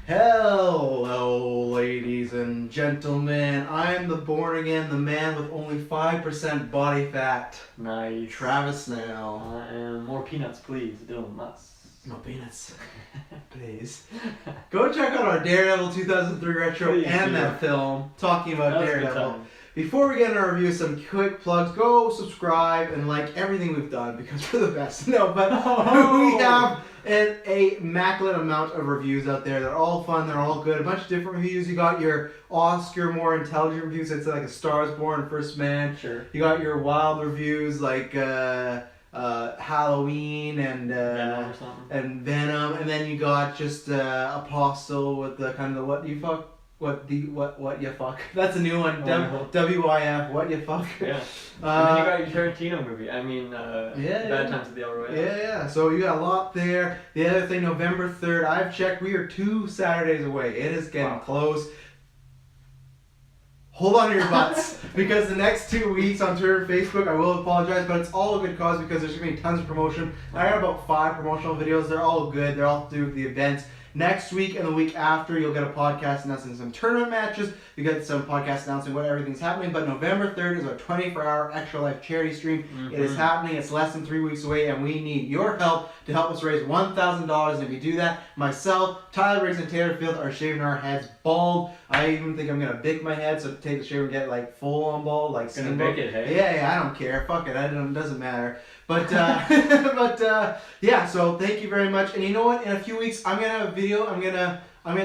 Hello, ladies and gentlemen. I'm the born again, the man with only 5% body fat. Nice. Travis Snail. And more peanuts, please. Dylan Nuts. No peanuts. Please. Go check out our Daredevil 2003 retro Please and do. that film talking about That was a good Daredevil. time. Before we get into our review, some quick plugs. Go subscribe and like everything we've done because we're the best. No, but we have an immaculate amount of reviews out there. They're all fun. They're all good. A bunch of different reviews. You got your Oscar, more intelligent reviews. It's like A Star Is Born, First Man. Sure. You got your wild reviews like Halloween and Venom or something. and Venom, and then you got just Apostle with the kind of the what you fuck. What you fuck? That's a new one. WYF. What you fuck? Yeah. And then you got your Tarantino movie. I mean, yeah. Bad Times at the El Royale. Yeah. So you got a lot there. The other thing, November 3rd, I've checked. We are 2 Saturdays away. It is getting close. Hold on to your butts because the next 2 weeks on Twitter and Facebook, I will apologize, but it's all a good cause because there's going to be tons of promotion. I got about 5 promotional videos. They're all good. They're all to do with the events. Next week and the week after, you'll get a podcast announcing some tournament matches. You get some podcasts announcing what everything's happening. But November 3rd is our 24-hour Extra Life charity stream. Mm-hmm. It is happening. It's less than 3 weeks away, and we need your help to help us raise $1,000. And if you do that, myself, Tyler Riggs, and Taylor Field are shaving our heads bald. I even think I'm gonna bake my head, so take the shave and get like full on bald, like gonna bake it, hey? Yeah, I don't care. Fuck it, it doesn't matter. But yeah. So thank you very much. And you know what? In a few weeks, I'm gonna have a video. I'm gonna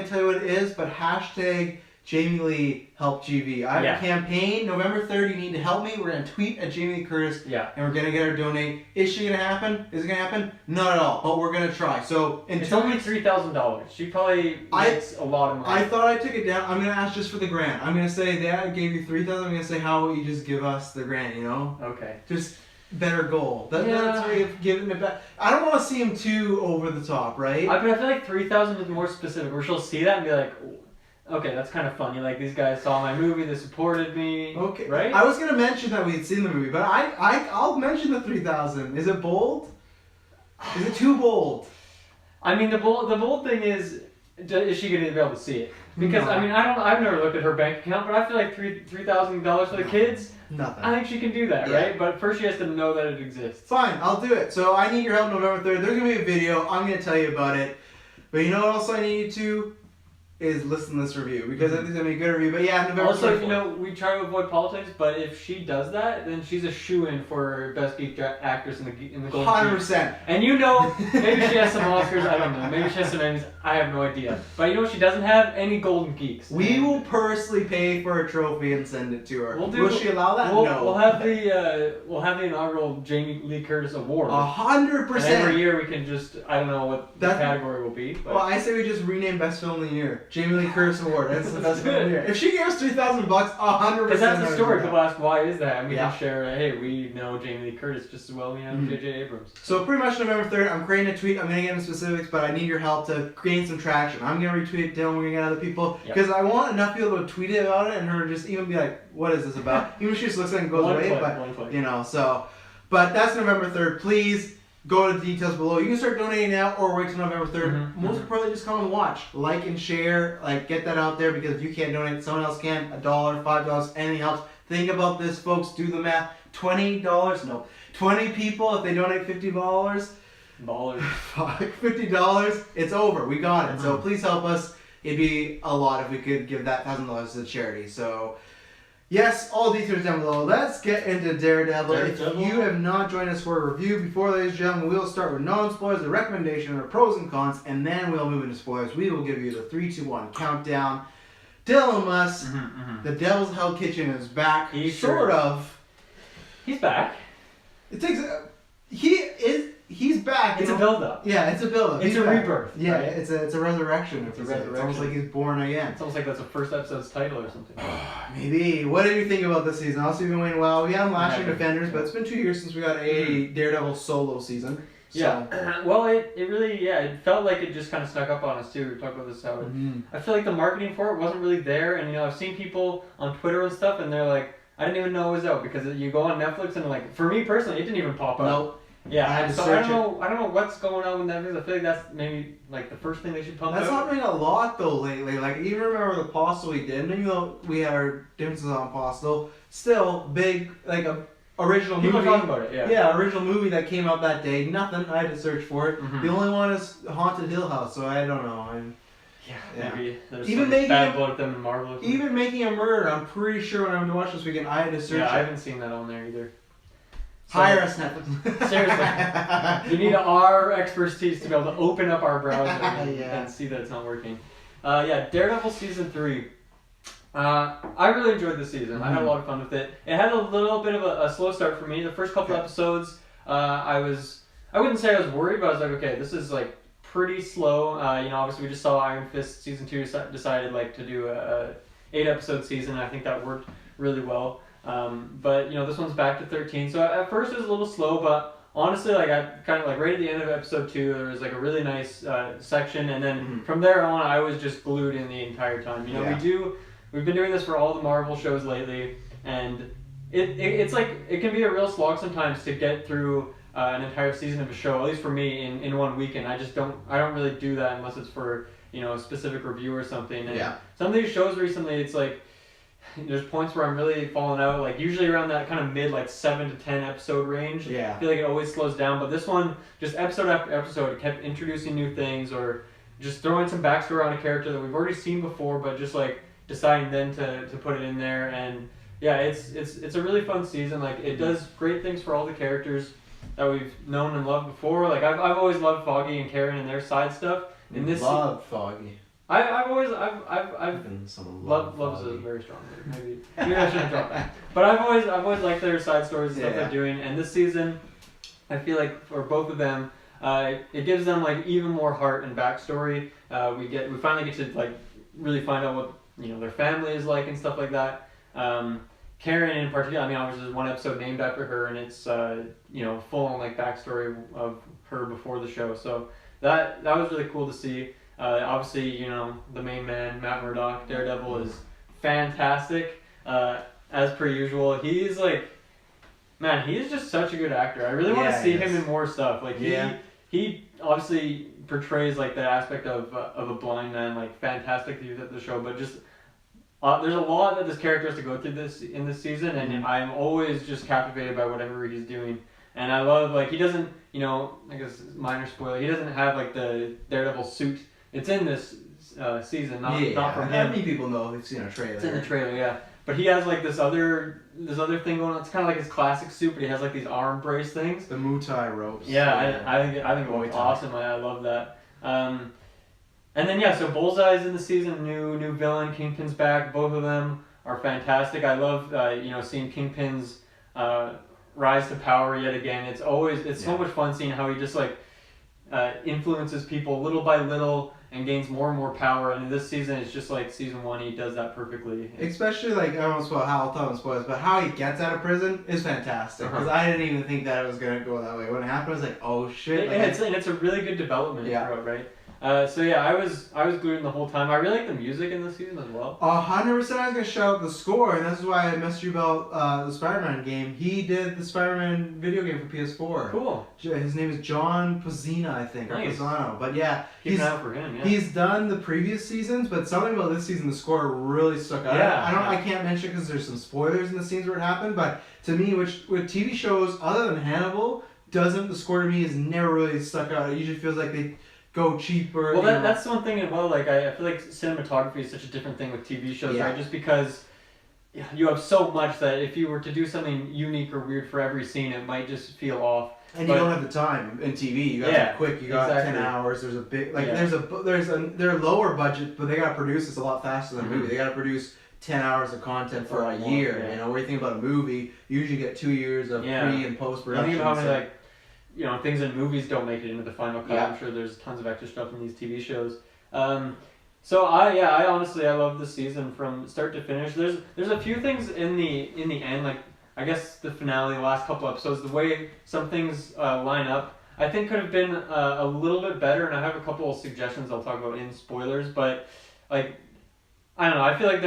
tell you what it is. But hashtag Jamie Lee help GV. I have a campaign. November 3rd. You need to help me. We're gonna tweet at Jamie Lee Curtis. Yeah. And we're gonna get her to donate. Is she gonna happen? Is it gonna happen? Not at all. But we're gonna try. So it's only $3,000. She probably makes a lot of money. I thought I took it down. I'm gonna ask just for the grant. I'm gonna say I gave you $3,000. I'm gonna say how about you just give us the grant? You know? Okay. Just. Better goal. That's a way of giving it back. I don't want to see him too over the top, right? But I feel like 3,000 is more specific, where she'll see that and be like, okay, that's kind of funny. Like, these guys saw my movie, they supported me. Okay. Right? I was gonna mention that we had seen the movie, but I'll mention the 3,000. Is it bold? Is it too bold? I mean, the bold thing is she gonna be able to see it? Because I mean, I've never looked at her bank account, but I feel like $3,000 for the kids. Nothing. I think she can do that, right? But first she has to know that it exists. Fine, I'll do it. So I need your help November 3rd. There's going to be a video. I'm going to tell you about it. But you know what else I need you to? Is listen to this review. Because I think it's going to be a good review. But yeah, November 3rd. Also, you know, we try to avoid politics, but if she does that, then she's a shoo-in for Best Geek Actress in the Golden 100%. And you know, maybe she has some Oscars, I don't know. Maybe she has some Emmys, I have no idea. But you know what she doesn't have? Any Golden Geeks. We will personally pay for a trophy and send it to her. Will she allow that? No. We'll have the inaugural Jamie Lee Curtis Award. 100%. And every year we can just, I don't know what the category will be. But. Well, I say we just rename Best Film of the Year. Jamie Lee Curtis Award. That's the best film of the year. If she gave us $3,000, 100%. Because that's the story. People ask, why is that? And we can share, hey, we know Jamie Lee Curtis just as well as we know J.J. Abrams. So pretty much November 3rd, I'm creating a tweet. I'm going to get into specifics, but I need your help to gain some traction. I'm going to retweet it, Dylan. We're going to get other people. Because I want enough people to tweet it about it and her just even be like, what is this about? Even if she just looks like it goes away. But, you know, so. But that's November 3rd. Please. Go to the details below. You can start donating now or wait till November 3rd. Most importantly, just come and watch. Like and share. Like, get that out there because if you can't donate, someone else can. $1, $5, anything helps. Think about this, folks. Do the math. $20? No. 20 people, if they donate $50. Ballers. $50. It's over. We got it. So please help us. It'd be a lot if we could give that $1,000 to the charity. So... yes, all details down below. Let's get into Daredevil. If you have not joined us for a review before, ladies and gentlemen, we'll start with non-spoilers, the recommendation, our pros and cons, and then we'll move into spoilers. We will give you the 3, 2, 1 countdown. Dylan Muss, the Devil's Hell Kitchen is back. Sort of. He's back. It takes... He's back. It's a build-up. Yeah, it's a build-up. It's a rebirth. Yeah, right? it's a resurrection. It's almost like he's born again. It's almost like that's the first episode's title or something. Maybe. What did you think about this season? Also, you've been waiting a while. We had him last year in Defenders, but it's been 2 years since we got a Daredevil solo season. So. Yeah. Well, it really, it felt like it just kind of snuck up on us too. We were talking about this how I feel like the marketing for it wasn't really there, and you know I've seen people on Twitter and stuff, and they're like, I didn't even know it was out because you go on Netflix and like for me personally, it didn't even pop up. Nope. Yeah, to so search I don't know what's going on with Netflix. I feel like that's maybe like the first thing they should pump That's out. happening a lot though lately. Like even remember the Postal we did, and even though we had our differences on Postal, still big like a original People movie. are talking about it, yeah. Yeah, original movie that came out that day. Nothing. I had to search for it. Mhm. The only one is Haunted Hill House, so I don't know. Yeah. Maybe there's Even some making bad a- blood with them in Marvel. Even Making a Murder, I'm pretty sure when I went to watch this weekend, I had to search. Yeah, I it. haven't seen that on there either. So, Hire us, Netflix. Seriously. You need our expertise to be able to open up our browser and, Yeah. and see that it's not working. Daredevil season 3. I really enjoyed this season. I had a lot of fun with it. It had a little bit of a slow start for me. The first couple episodes, I wouldn't say I was worried, but I was like, okay, this is like pretty slow. Obviously we just saw Iron Fist season 2 decided like to do a 8-episode season. I think that worked really well. But this one's back to 13. So at first it was a little slow, but honestly, like I kind of like right at the end of episode 2, there was like a really nice section, and then from there on, I was just glued in the entire time. We've been doing this for all the Marvel shows lately, and it's like it can be a real slog sometimes to get through an entire season of a show. At least for me, in one weekend, I don't really do that unless it's for a specific review or something. And some of these shows recently, it's like there's points where I'm really falling out, like usually around that kind of mid 7 to 10 episode range. Yeah. I feel like it always slows down, but this one, just episode after episode, it kept introducing new things or just throwing some backstory on a character that we've already seen before, but just like deciding then to put it in there. And yeah, it's a really fun season. Like it does great things for all the characters that we've known and loved before. Like I've always loved Foggy and Karen and their side stuff. In this Love Foggy. I've loves is a very strong word. Maybe I shouldn't drop that. But I've always liked their side stories and stuff they're doing. And this season, I feel like for both of them, it gives them like even more heart and backstory. We finally get to like really find out what their family is like and stuff like that. Karen in particular, obviously there's one episode named after her, and it's full on like backstory of her before the show. So that was really cool to see. Obviously, the main man, Matt Murdock, Daredevil, is fantastic. As per usual, he's like, man, he is just such a good actor. I really want to see him in more stuff. Like he obviously portrays like the aspect of a blind man, like fantastically through the show. But just there's a lot that this character has to go through in this season, and I'm always just captivated by whatever he's doing. And I love like he doesn't, I guess minor spoiler, he doesn't have like the Daredevil suit. It's in this season, not from him. How many people know they've seen a trailer? It's in the trailer, yeah. But he has like this other thing going on. It's kind of like his classic suit, but he has like these arm brace things. The Muay Thai ropes. Yeah, I think it looks awesome. I love that. And then so Bullseye's in the season. New villain. Kingpin's back. Both of them are fantastic. I love seeing Kingpin's rise to power yet again. It's so much fun seeing how he just like influences people little by little and gains more and more power. And in this season, it's just like season 1, he does that perfectly. Especially like, I don't know how I'll tell him spoilers, but how he gets out of prison is fantastic. Because I didn't even think that it was going to go that way. When it happened, I was like, oh shit. And it's a really good development throughout, right? I was glued in the whole time. I really like the music in this season as well. 100%. I was going to shout out the score, and this is why I messaged you about the Spider-Man game. He did the Spider-Man video game for PS4. Cool. His name is John Pizzina, I think, nice. or Pizzano. But yeah, keep an eye out for him. Yeah. He's done the previous seasons, but something about this season, the score really stuck out. I can't mention because there's some spoilers in the scenes where it happened, but to me, with TV shows other than Hannibal, the score to me has never really stuck out. It usually feels like they go cheaper. Well, that's one thing as well. Like I feel like cinematography is such a different thing with TV shows, right? Just because you have so much that if you were to do something unique or weird for every scene, it might just feel off. And you don't have the time in TV. You got to be quick. You got 10 hours. There's a big they're lower budget, but they got to produce this a lot faster than a movie. They got to produce 10 hours of content for a year. Where you think about a movie, you usually get 2 years of pre and post production. Think about how many things in movies don't make it into the final cut. I'm sure there's tons of extra stuff in these TV shows. So I honestly love this season from start to finish. There's a few things in the end, like I guess the finale, the last couple episodes, the way some things line up, I think could have been a little bit better. And I have a couple of suggestions I'll talk about in spoilers, but like I don't know, I feel like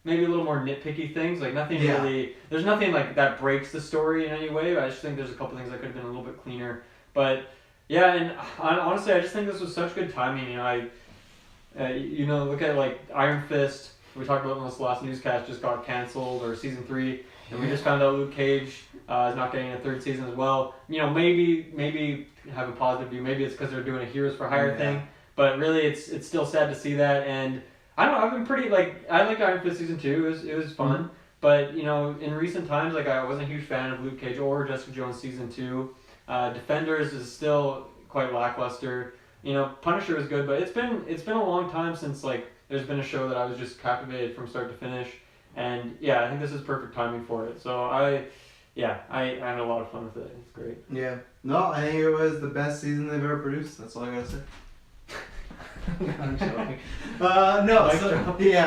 maybe a little more nitpicky things. Like nothing Yeah. really. There's nothing like that breaks the story in any way. I just think there's a couple things that could have been a little bit cleaner. But yeah, and honestly, I just think this was such good timing. Look at like Iron Fist. We talked about in this last newscast just got canceled, or season 3, and we just found out Luke Cage is not getting a 3rd season as well. Maybe have a positive view. Maybe it's because they're doing a Heroes for Hire thing, but really it's still sad to see that. And I don't know. I've been pretty I like Iron Fist season 2. It was fun, mm-hmm. But in recent times, I wasn't a huge fan of Luke Cage or Jessica Jones season 2. Defenders is still quite lackluster. Punisher is good, but it's been a long time since there's been a show that I was just captivated from start to finish, and yeah, I think this is perfect timing for it. So I had a lot of fun with it. It's great. Yeah. No, I think it was the best season they've ever produced. That's all I gotta say. I'm joking.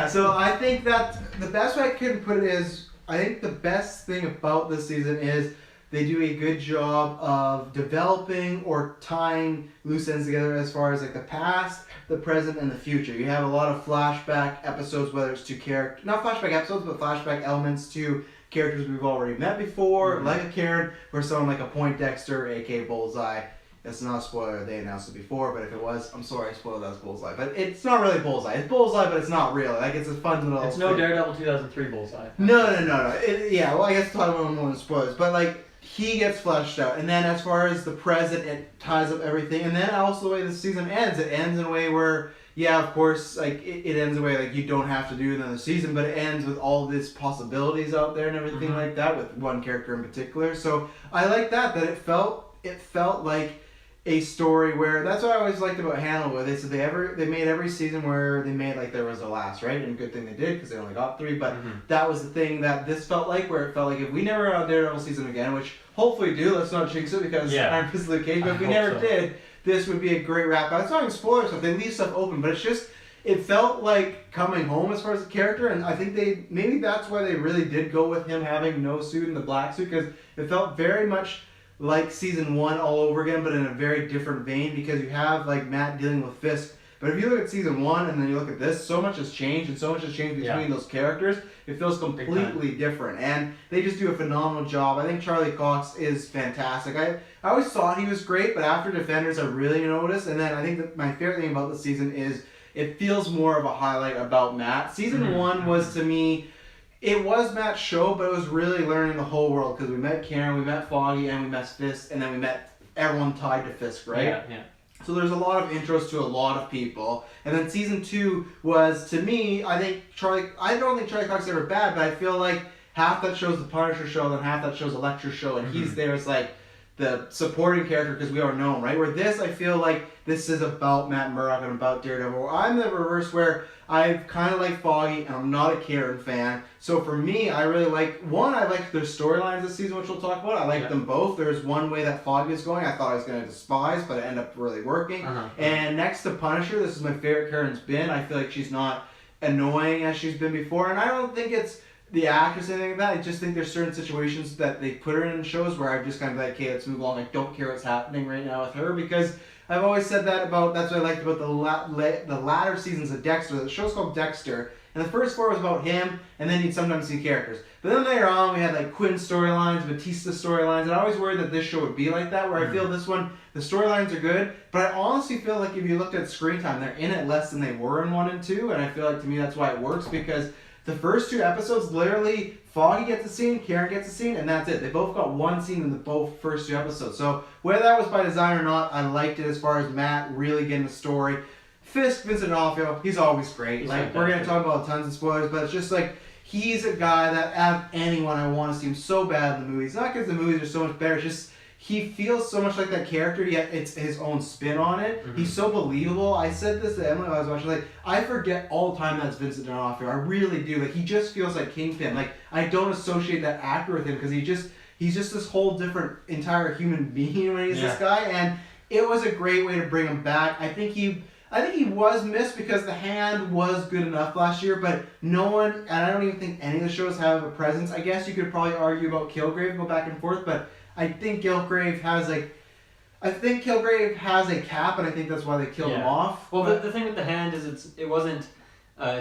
So I think that the best way I could put it is, I think the best thing about this season is they do a good job of developing or tying loose ends together as far as the past, the present, and the future. You have a lot of flashback episodes, whether it's to not flashback episodes, but flashback elements to characters we've already met before, mm-hmm. like a Karen, or someone like a Poindexter, aka Bullseye. That's not a spoiler, they announced it before, but if it was, I'm sorry I spoiled that as Bullseye. But it's not really Bullseye. It's Bullseye, but it's not really. It's a fun little It's no Daredevil 2003 Bullseye. No. I guess talking about more spoilers. But he gets fleshed out. And then as far as the present, it ties up everything. And then also the way the season ends, it ends in a way where, yeah, of course, it ends in a way you don't have to do another season, but it ends with all these possibilities out there and everything mm-hmm. like that, with one character in particular. So I like that it felt like a story where, that's what I always liked about Hannibal. They said they made every season where they made there was a last, right? And good thing they did, because they only got 3. But mm-hmm. that was the thing that this felt like, where it felt like if we never got a Daredevil season again, which hopefully do, let's not jinx it, because Iron Fist Luke Cage, but if we never did, this would be a great wrap. It's not even spoiler stuff. They leave stuff open, but it's just, it felt like coming home as far as the character, and I think maybe that's why they really did go with him having no suit and the black suit, because it felt very much like season 1 all over again, but in a very different vein, because you have Matt dealing with Fisk. But if you look at season 1 and then you look at this, so much has changed, and so much has changed between those characters. It feels completely different, and they just do a phenomenal job. I think Charlie Cox is fantastic. I always thought he was great, but after Defenders I really noticed. And then I think that my favorite thing about the season is it feels more of a highlight about Matt. Season mm-hmm. 1 was, to me, it was Matt's show, but it was really learning the whole world, because we met Karen, we met Foggy, and we met Fisk, and then we met everyone tied to Fisk, right? Yeah. So there's a lot of intros to a lot of people. And then season 2 was, to me, I don't think Charlie Cox is ever bad, but I feel like half that show's the Punisher show, and then half that show's a lecture show, and mm-hmm. he's there as the supporting character, because we are known, right? Where this, I feel like this is about Matt Murdock and about Daredevil. I'm the reverse, where I kind of like Foggy, and I'm not a Karen fan. So for me, I really like their storylines this season, which we'll talk about. I like them both. There's one way that Foggy is going, I thought I was going to despise, but it ended up really working. Uh-huh. And next to Punisher, this is my favorite Karen's been. I feel like she's not annoying as she's been before, and I don't think it's the actress or anything like that. I just think there's certain situations that they put her in shows where I'm just kind of okay, let's move along. I don't care what's happening right now with her, because I've always said that's what I liked about the latter seasons of Dexter. The show's called Dexter, and the first 4 was about him, and then you'd sometimes see characters. But then later on, we had Quinn's storylines, Batista storylines, and I always worried that this show would be like that, where I feel this one, the storylines are good, but I honestly feel like if you looked at screen time, they're in it less than they were in 1 and 2, and I feel like to me that's why it works, because the first 2 episodes, literally, Foggy gets a scene, Karen gets a scene, and that's it. They both got one scene in the first 2 episodes. So whether that was by design or not, I liked it as far as Matt really getting the story. Fisk, Vincent D'Onofrio, he's always great. We're going to talk about tons of spoilers, but it's just he's a guy that out of anyone I want to see him so bad in the movies. Not because the movies are so much better, it's just he feels so much like that character, yet it's his own spin on it. Mm-hmm. He's so believable. I said this to Emily when I was watching, I forget all the time that's Vincent D'Onofrio. I really do. He just feels like Kingpin. I don't associate that actor with him, because he's just this whole different, entire human being when he's this guy, and it was a great way to bring him back. I think he was missed because The Hand was good enough last year, but no one, and I don't even think any of the shows have a presence. I guess you could probably argue about Kilgrave, go back and forth, but I think Kilgrave has a cap, and I think that's why they killed him off. Well, the thing with The Hand is it wasn't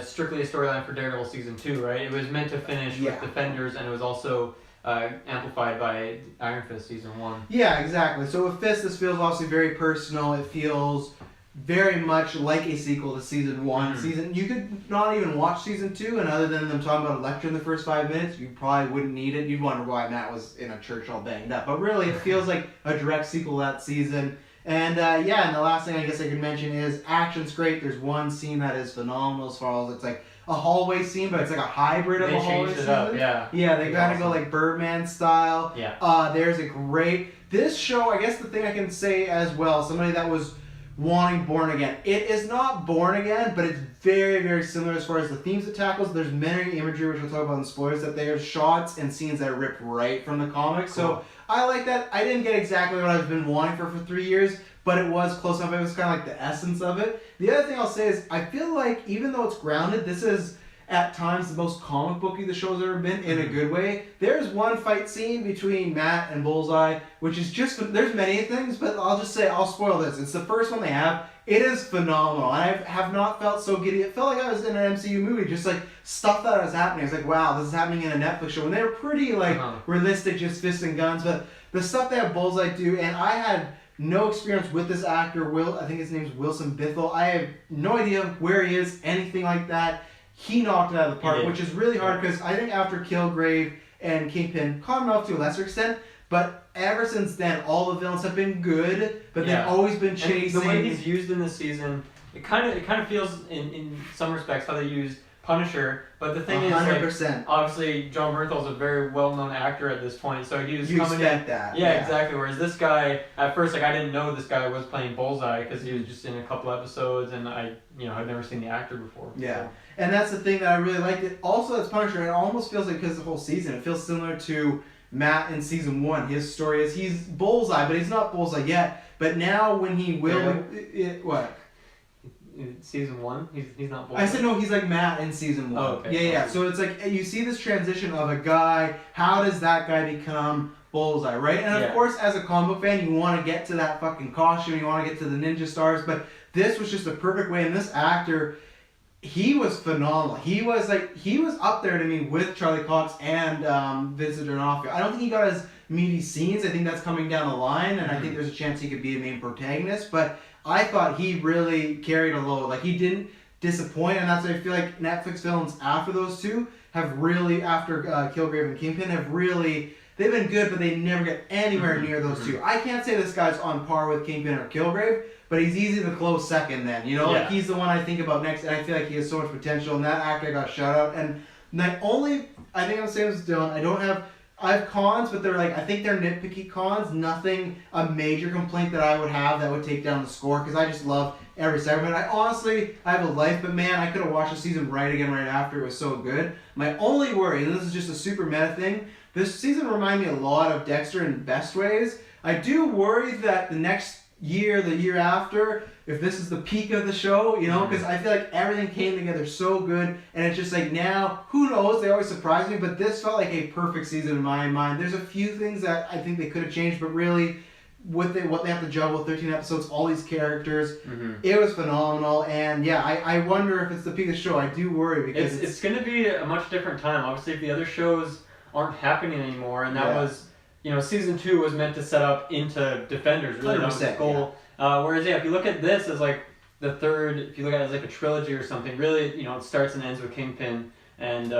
strictly a storyline for Daredevil season 2, right? It was meant to finish with Defenders, and it was also amplified by Iron Fist season 1. Yeah, exactly. So with Fist, this feels obviously very personal. It feels very much like a sequel to season 1. You could not even watch season 2, and other than them talking about Elektra in the first 5 minutes, you probably wouldn't need it. You'd wonder why Matt was in a church all banged up. But really, it feels like a direct sequel to that season. And and the last thing I guess I could mention is action's great. There's one scene that is phenomenal as far as it's like a hallway scene, but it's like a hybrid of a hallway scene. Yeah, they kind of go like Birdman style. Yeah. There's a great... This show, I guess the thing I can say as well, somebody that was wanting Born Again. It is not Born Again, but it's very, very similar as far as the themes it tackles. There's many imagery, which we'll talk about in spoilers, that they have shots and scenes that are ripped right from the comics. Cool. So I like that. I didn't get exactly what I've been wanting for 3 years, but it was close enough. It was kind of like the essence of it. The other thing I'll say is I feel like even though it's grounded, this is at times the most comic booky the show's ever been in a good way. There's one fight scene between Matt and Bullseye, which is just, there's many things, but I'll just say, I'll spoil this. It's the first one they have. It is phenomenal. I have not felt so giddy. It felt like I was in an MCU movie, just like stuff that was happening. I was like, wow, this is happening in a Netflix show. And they were pretty like realistic, just fists and guns, but the stuff that Bullseye do, and I had no experience with this actor, I think his name's Wilson Bithell. I have no idea where he is, anything like that. He knocked it out of the park, which is really hard because I think after Killgrave and Kingpin, caught him off to a lesser extent, but ever since then, all the villains have been good, but they've always been chasing. And the way he's used in this season, it kind of feels in some respects how they used Punisher, but the thing 100%. Is, like, obviously John Bernthal's a very well-known actor at this point, so he was coming in. That. Yeah, exactly. Whereas this guy, at first, like I didn't know this guy was playing Bullseye because he was just in a couple episodes, and I'd never seen the actor before. Yeah, so. And that's the thing that I really liked. It also, as Punisher, it almost feels like because the whole season, it feels similar to Matt in season 1. His story is he's Bullseye, but he's not Bullseye yet. But now when he will, what? In season 1, he's not Bullseye. I said no, he's like Matt in season 1. Oh, okay. Yeah. So it's like you see this transition of a guy. How does that guy become Bullseye, right? And of course, as a comic book fan, you want to get to that fucking costume. You want to get to the ninja stars. But this was just a perfect way. And this actor, he was phenomenal. He was up there to me with Charlie Cox and Vincent D'Onofrio. I don't think he got his meaty scenes. I think that's coming down the line, and I think there's a chance he could be a main protagonist. But I thought he really carried a load. Like, he didn't disappoint, and that's why I feel like Netflix films after those two have really, after Killgrave and Kingpin, have really, they've been good, but they never get anywhere near those two. I can't say this guy's on par with Kingpin or Killgrave, but he's easy to close second then, like he's the one I think about next, and I feel like he has so much potential, and that actor got shout out. And I think I'm the same as Dylan, I have cons, but I think they're nitpicky cons, nothing a major complaint that I would have that would take down the score, because I just love every segment. I have a life, but man, I could have watched the season right after, it was so good. My only worry, and this is just a super meta thing, this season reminded me a lot of Dexter in best ways. I do worry that the next year, the year after, if this is the peak of the show, because I feel like everything came together so good, and it's just like now, who knows, they always surprise me, but this felt like a perfect season in my mind. There's a few things that I think they could have changed, but really, what they have to juggle, 13 episodes, all these characters, it was phenomenal, and I wonder if it's the peak of the show. I do worry, because it's going to be a much different time. Obviously, if the other shows aren't happening anymore, and that was, season 2 was meant to set up into Defenders, really, that was the goal. Whereas, if you look at this as like the third, if you look at it as like a trilogy or something, really, it starts and ends with Kingpin, and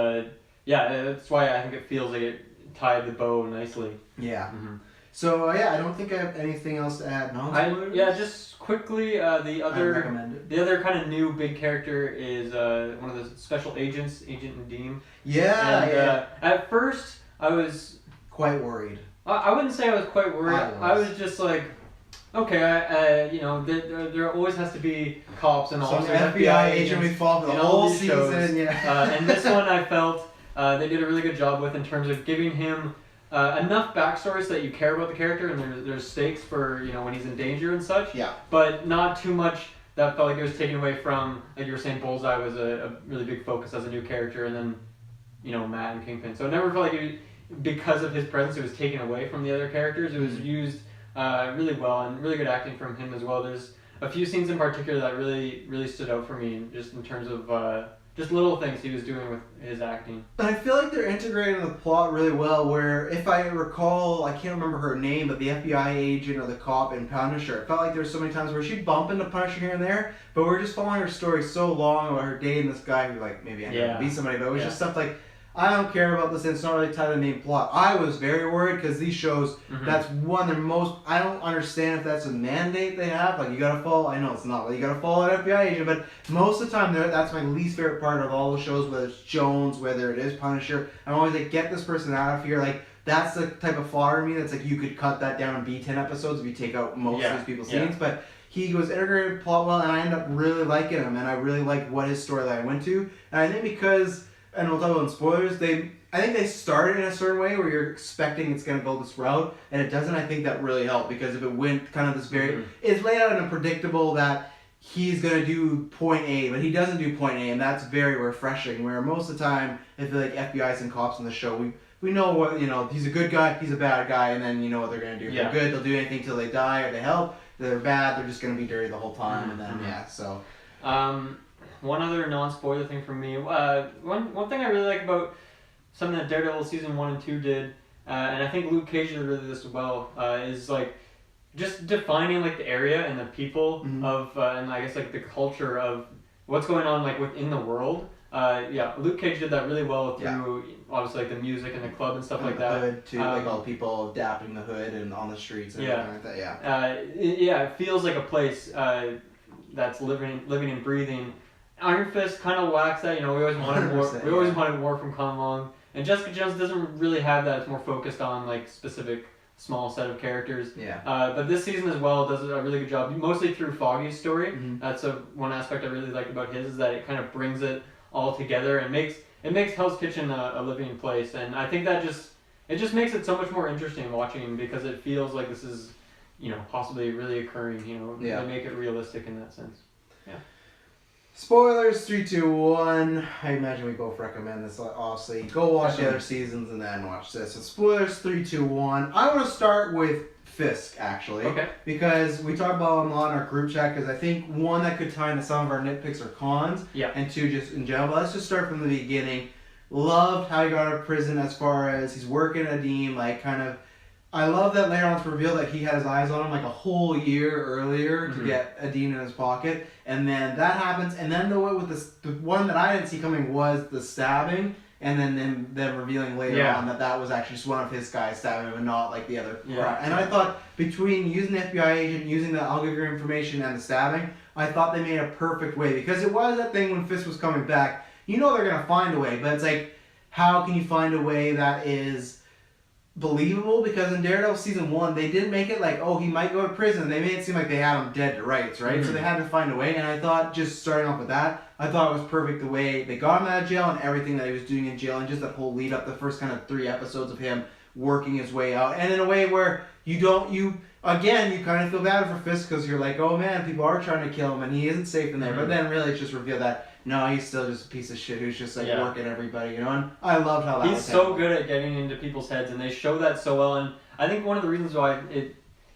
that's why I think it feels like it tied the bow nicely. Yeah. So I don't think I have anything else to add. Just quickly, the other kind of new big character is one of the special agents, Agent Nadeem. At first, I was quite worried. I wouldn't say I was quite worried. I was just like, okay, there always has to be cops and all. Some FBI agent we follow the whole season. And this one I felt they did a really good job with in terms of giving him enough backstory so that you care about the character and there's stakes for when he's in danger and such. Yeah. But not too much that felt like it was taken away from, like you were saying, Bullseye was a really big focus as a new character, and then Matt and Kingpin. So it never felt like because of his presence it was taken away from the other characters. It was used really well, and really good acting from him as well. There's a few scenes in particular that really stood out for me, just in terms of just little things he was doing with his acting. And I feel like they're integrating the plot really well, where if I recall, I can't remember her name, but the FBI agent or the cop in Punisher, it felt like there were so many times where she'd bump into Punisher here and there, but we're just following her story so long about her dating this guy who like maybe ended up to be somebody, but it was just stuff like, I don't care about this, and it's not really tied to the main plot. I was very worried because these shows, that's one of their most, I don't understand if that's a mandate they have, like you gotta follow, I know it's not, but you gotta follow an FBI agent, but most of the time that's my least favorite part of all the shows, whether it's Jones, whether it is Punisher. I'm always like, get this person out of here, like that's the type of flaw to me that's like you could cut that down and be 10 episodes if you take out most of these people's scenes, but he was integrated plot well, and I ended up really liking him, and I really liked what his storyline went to, and I think because, and we'll talk about in spoilers, I think they started in a certain way where you're expecting it's going to go this route, and it doesn't. I think that really helped, because if it went kind of this very, it's laid out in a predictable that he's going to do point A, but he doesn't do point A, and that's very refreshing, where most of the time, I feel like FBI's and cops on the show, we know what, he's a good guy, he's a bad guy, and then you know what they're going to do. If they're good, they'll do anything till they die or they help. If they're bad, they're just going to be dirty the whole time, and then, so. One other non-spoiler thing from me. One thing I really like about something that Daredevil season 1 and 2 did, and I think Luke Cage did really this as well, is like just defining like the area and the people of, and I guess like the culture of what's going on like within the world. Luke Cage did that really well through obviously like the music and the club and stuff and like the that. Hood too, like all the people adapting the hood and on the streets and everything like that. It feels like a place that's living and breathing. Iron Fist kind of lacks that, we always wanted more. We always wanted more from Kung Long, and Jessica Jones doesn't really have that. It's more focused on like specific small set of characters. But this season as well does a really good job, mostly through Foggy's story. That's one aspect I really liked about his, is that it kind of brings it all together and makes Hell's Kitchen a living place, and I think that just makes it so much more interesting watching, because it feels like this is, possibly really occurring. They make it realistic in that sense. Spoilers, 3, 2, 1. I imagine we both recommend this, obviously. Go watch the other seasons and then watch this. So spoilers, 3, 2, 1. I want to start with Fisk, actually. Okay. Because we talked about him on our group chat, because I think, one, that could tie into some of our nitpicks or cons. And two, just in general. But let's just start from the beginning. Loved how he got out of prison, as far as he's working at Adim, like kind of. I love that later on it's revealed that he had his eyes on him like a whole year earlier to get Adim in his pocket, and then that happens, and then the one that I didn't see coming was the stabbing, and then them revealing later on that was actually just one of his guys stabbing him and not like the other. And I thought between using the FBI agent, using the I'll give you information, and the stabbing, I thought they made a perfect way, because it was that thing when Fisk was coming back, they're gonna find a way, but it's like, how can you find a way that is believable? Because in Daredevil season 1, they didn't make it like, oh, he might go to prison. They made it seem like they had him dead to rights, right? So they had to find a way, and I thought, just starting off with that, I thought it was perfect the way they got him out of jail and everything that he was doing in jail, and just that whole lead up, the first kind of 3 episodes of him working his way out, and in a way where you kind of feel bad for Fisk, because you're like, oh man, people are trying to kill him and he isn't safe in there, but then really it's just revealed that no, he's still just a piece of shit who's just like working everybody, and I loved how that was He's so good at getting into people's heads, and they show that so well, and I think one of the reasons why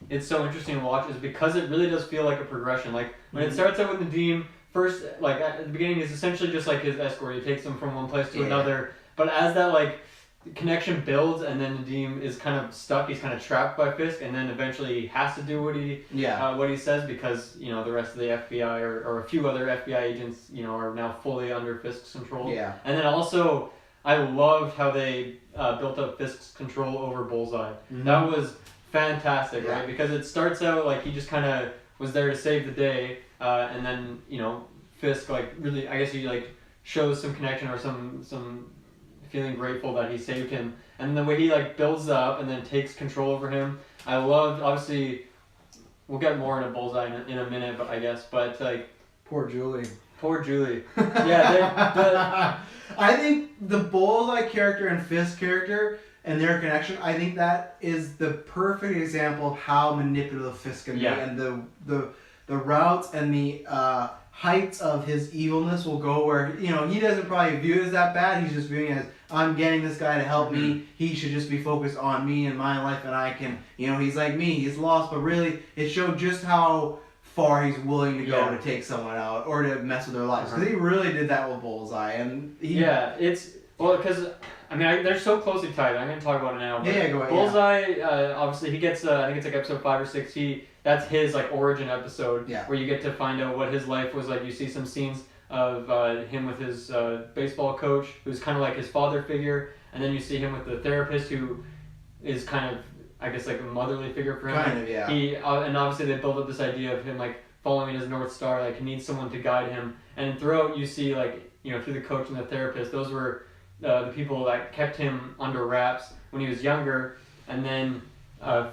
it's so interesting to watch is because it really does feel like a progression. Like when it starts out with Nadeem, first, like at the beginning, he's essentially just like his escort. He takes him from one place to another, but as that like connection builds, and then Nadeem is kind of stuck. He's kind of trapped by Fisk, and then eventually he has to do what he says, because the rest of the FBI or a few other FBI agents are now fully under Fisk's control. And then also I loved how they built up Fisk's control over Bullseye. That was fantastic, right? Because it starts out like he just kind of was there to save the day, and then Fisk like really, I guess he like shows some connection or some feeling grateful that he saved him, and the way he like builds up and then takes control over him. I loved, obviously we'll get more into Bullseye in a minute, but like poor Julie. I think the Bullseye character and Fisk character and their connection, I think that is the perfect example of how manipulative Fisk can be, and the routes and the heights of his evilness will go where, he doesn't probably view it as that bad. He's just viewing it as, I'm getting this guy to help me. He should just be focused on me and my life, and I can, he's like me. He's lost, but really, it showed just how far he's willing to go Yeah. to take someone out or to mess with their lives. Because he really did that with Bullseye, and it's well because I mean they're so closely tied. I'm going to talk about it now. But go ahead. Bullseye, obviously he gets I think it's like episode 5 or 6. That's his like origin episode where you get to find out what his life was like. You see some scenes of him with his baseball coach, who's kind of like his father figure, and then you see him with the therapist, who is kind of, I guess, like a motherly figure for him. Kind of, yeah. He and obviously they build up this idea of him like following his North Star, like he needs someone to guide him. And throughout, you see like through the coach and the therapist, those were the people that kept him under wraps when he was younger, and then.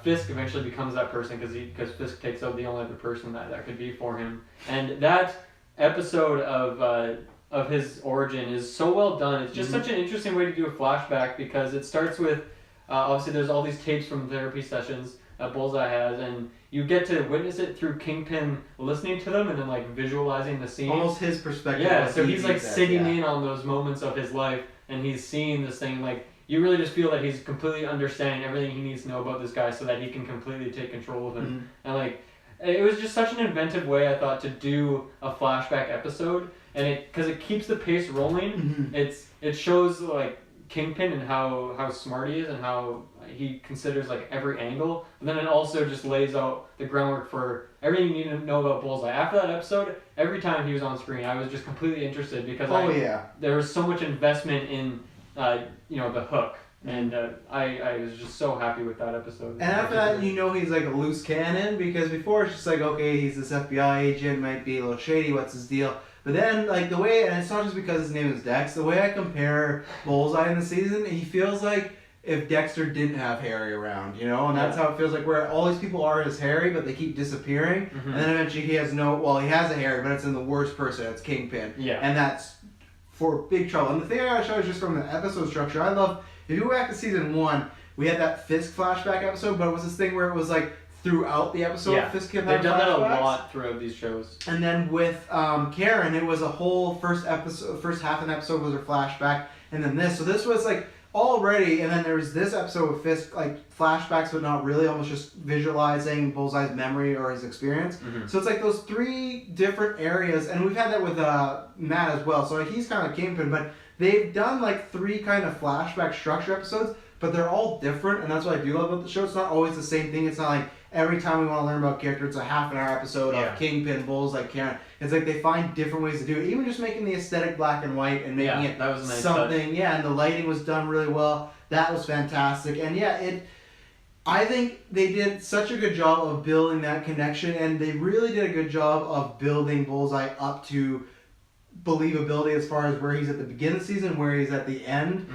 Fisk eventually becomes that person because Fisk takes out the only other person that could be for him, and that episode of his origin is so well done. It's just such an interesting way to do a flashback because it starts with obviously there's all these tapes from therapy sessions that Bullseye has, and you get to witness it through Kingpin listening to them and then like visualizing the scene. Almost his perspective. Yeah, so he's like sitting in on those moments of his life, and he's seeing this thing like. You really just feel that he's completely understanding everything he needs to know about this guy so that he can completely take control of him. And like, it was just such an inventive way, I thought, to do a flashback episode, and because it keeps the pace rolling. It shows like Kingpin and how smart he is and how he considers like every angle, but then it also just lays out the groundwork for everything you need to know about Bullseye. After that episode, every time he was on screen, I was just completely interested because there was so much investment in. The hook, and I was just so happy with that episode. And after that, he's like a loose cannon, because before it's just like, okay, he's this FBI agent, might be a little shady, what's his deal? But then, like, the way, and it's not just because his name is Dex, the way I compare Bullseye in the season, he feels like if Dexter didn't have Harry around, and that's how it feels like, where all these people are as Harry, but they keep disappearing, and then eventually he has a Harry, but it's in the worst person, it's Kingpin. And that's for big trouble. And the thing I gotta show is just from the episode structure. I love, if you go back to season 1, we had that Fisk flashback episode, but it was this thing where it was like throughout the episode, Fisk kept having flashbacks. They've done that a lot throughout these shows. And then with Karen, it was a whole first half of an episode was her flashback, and then this. So this was like already, and then there was this episode with Fisk, like flashbacks, but not really, almost just visualizing Bullseye's memory or his experience. So it's like those 3 different areas, and we've had that with Matt as well. So like, he's kind of Kingpin, but they've done like 3 kind of flashback structure episodes, but they're all different, and that's what I do love about the show. It's not always the same thing. It's not like every time we want to learn about character, it's a half-an-hour episode of Kingpin, Bullseye, Karen. It's like they find different ways to do it, even just making the aesthetic black and white and making it that was a nice something. touch. And the lighting was done really well. That was fantastic. And I think they did such a good job of building that connection, and they really did a good job of building Bullseye up to believability as far as where he's at the beginning of the season, where he's at the end.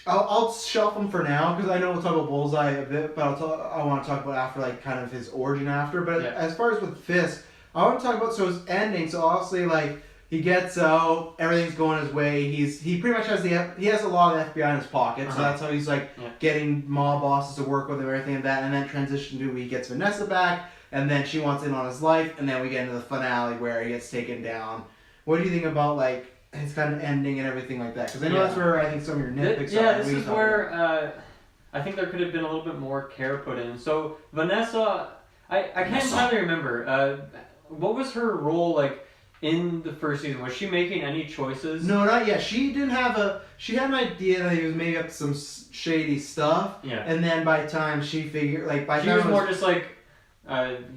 I'll shelf him for now because I know we'll talk about Bullseye a bit, but I want to talk about after, like, kind of his origin after. But as far as with Fisk, I want to talk about his ending. So obviously, like, he gets out, everything's going his way. He pretty much has he has a lot of FBI in his pocket, so that's how he's like getting mob bosses to work with him, everything like that, and then transition to he gets Vanessa back, and then she wants in on his life, and then we get into the finale where he gets taken down. What do you think about, like, his kind of ending and everything like that? Because I know that's where I think some of your nitpicks are. This is where I think there could have been a little bit more care put in. So Vanessa, I can't entirely remember. What was her role like in the first season? Was she making any choices? No, not yet. She didn't have she had an idea that he was maybe up to some shady stuff. Yeah. And then by the time she figured, like, by the time she was more just like,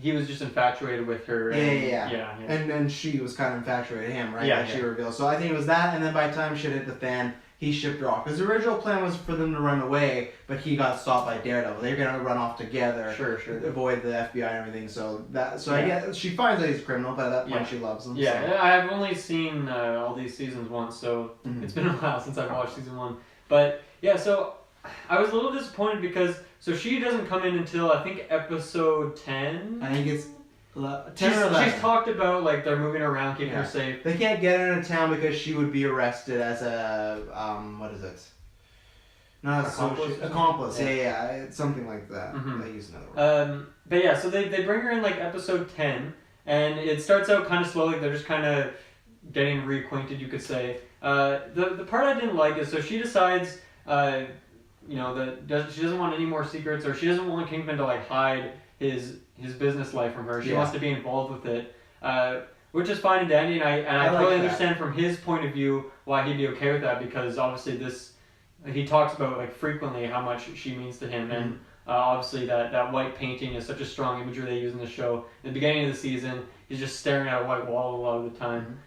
he was just infatuated with her. Yeah. And then she was kind of infatuated with him, right? Yeah. She revealed. So I think it was that, and then by the time shit hit the fan, he shipped her off. Because the original plan was for them to run away, but he got stopped by Daredevil. They were gonna run off together. Sure. Avoid the FBI and everything. I guess she finds that he's a criminal, but at that point she loves him. Yeah. So. I've only seen all these seasons once, so it's been a while since I've watched season 1. But yeah, so I was a little disappointed because she doesn't come in until I think episode 10. I think it's 10 or 11. She's talked about, like, they're moving around, keeping her safe. They can't get her into town because she would be arrested as a what is it? Not accomplice. Yeah, it's something like that. They use another word. But yeah, so they bring her in like episode 10, and it starts out kind of slow, like they're just kind of getting reacquainted, you could say. The part I didn't like is, so she decides, she doesn't want any more secrets, or she doesn't want Kingpin to, like, hide his his business life from her. She Yeah. wants to be involved with it, which is fine and dandy. And I like totally that. understand from his point of view why he'd be okay with that, because obviously he talks about like frequently how much she means to him, and obviously that white painting is such a strong imagery they use in the show. In the beginning of the season, he's just staring at a white wall a lot of the time.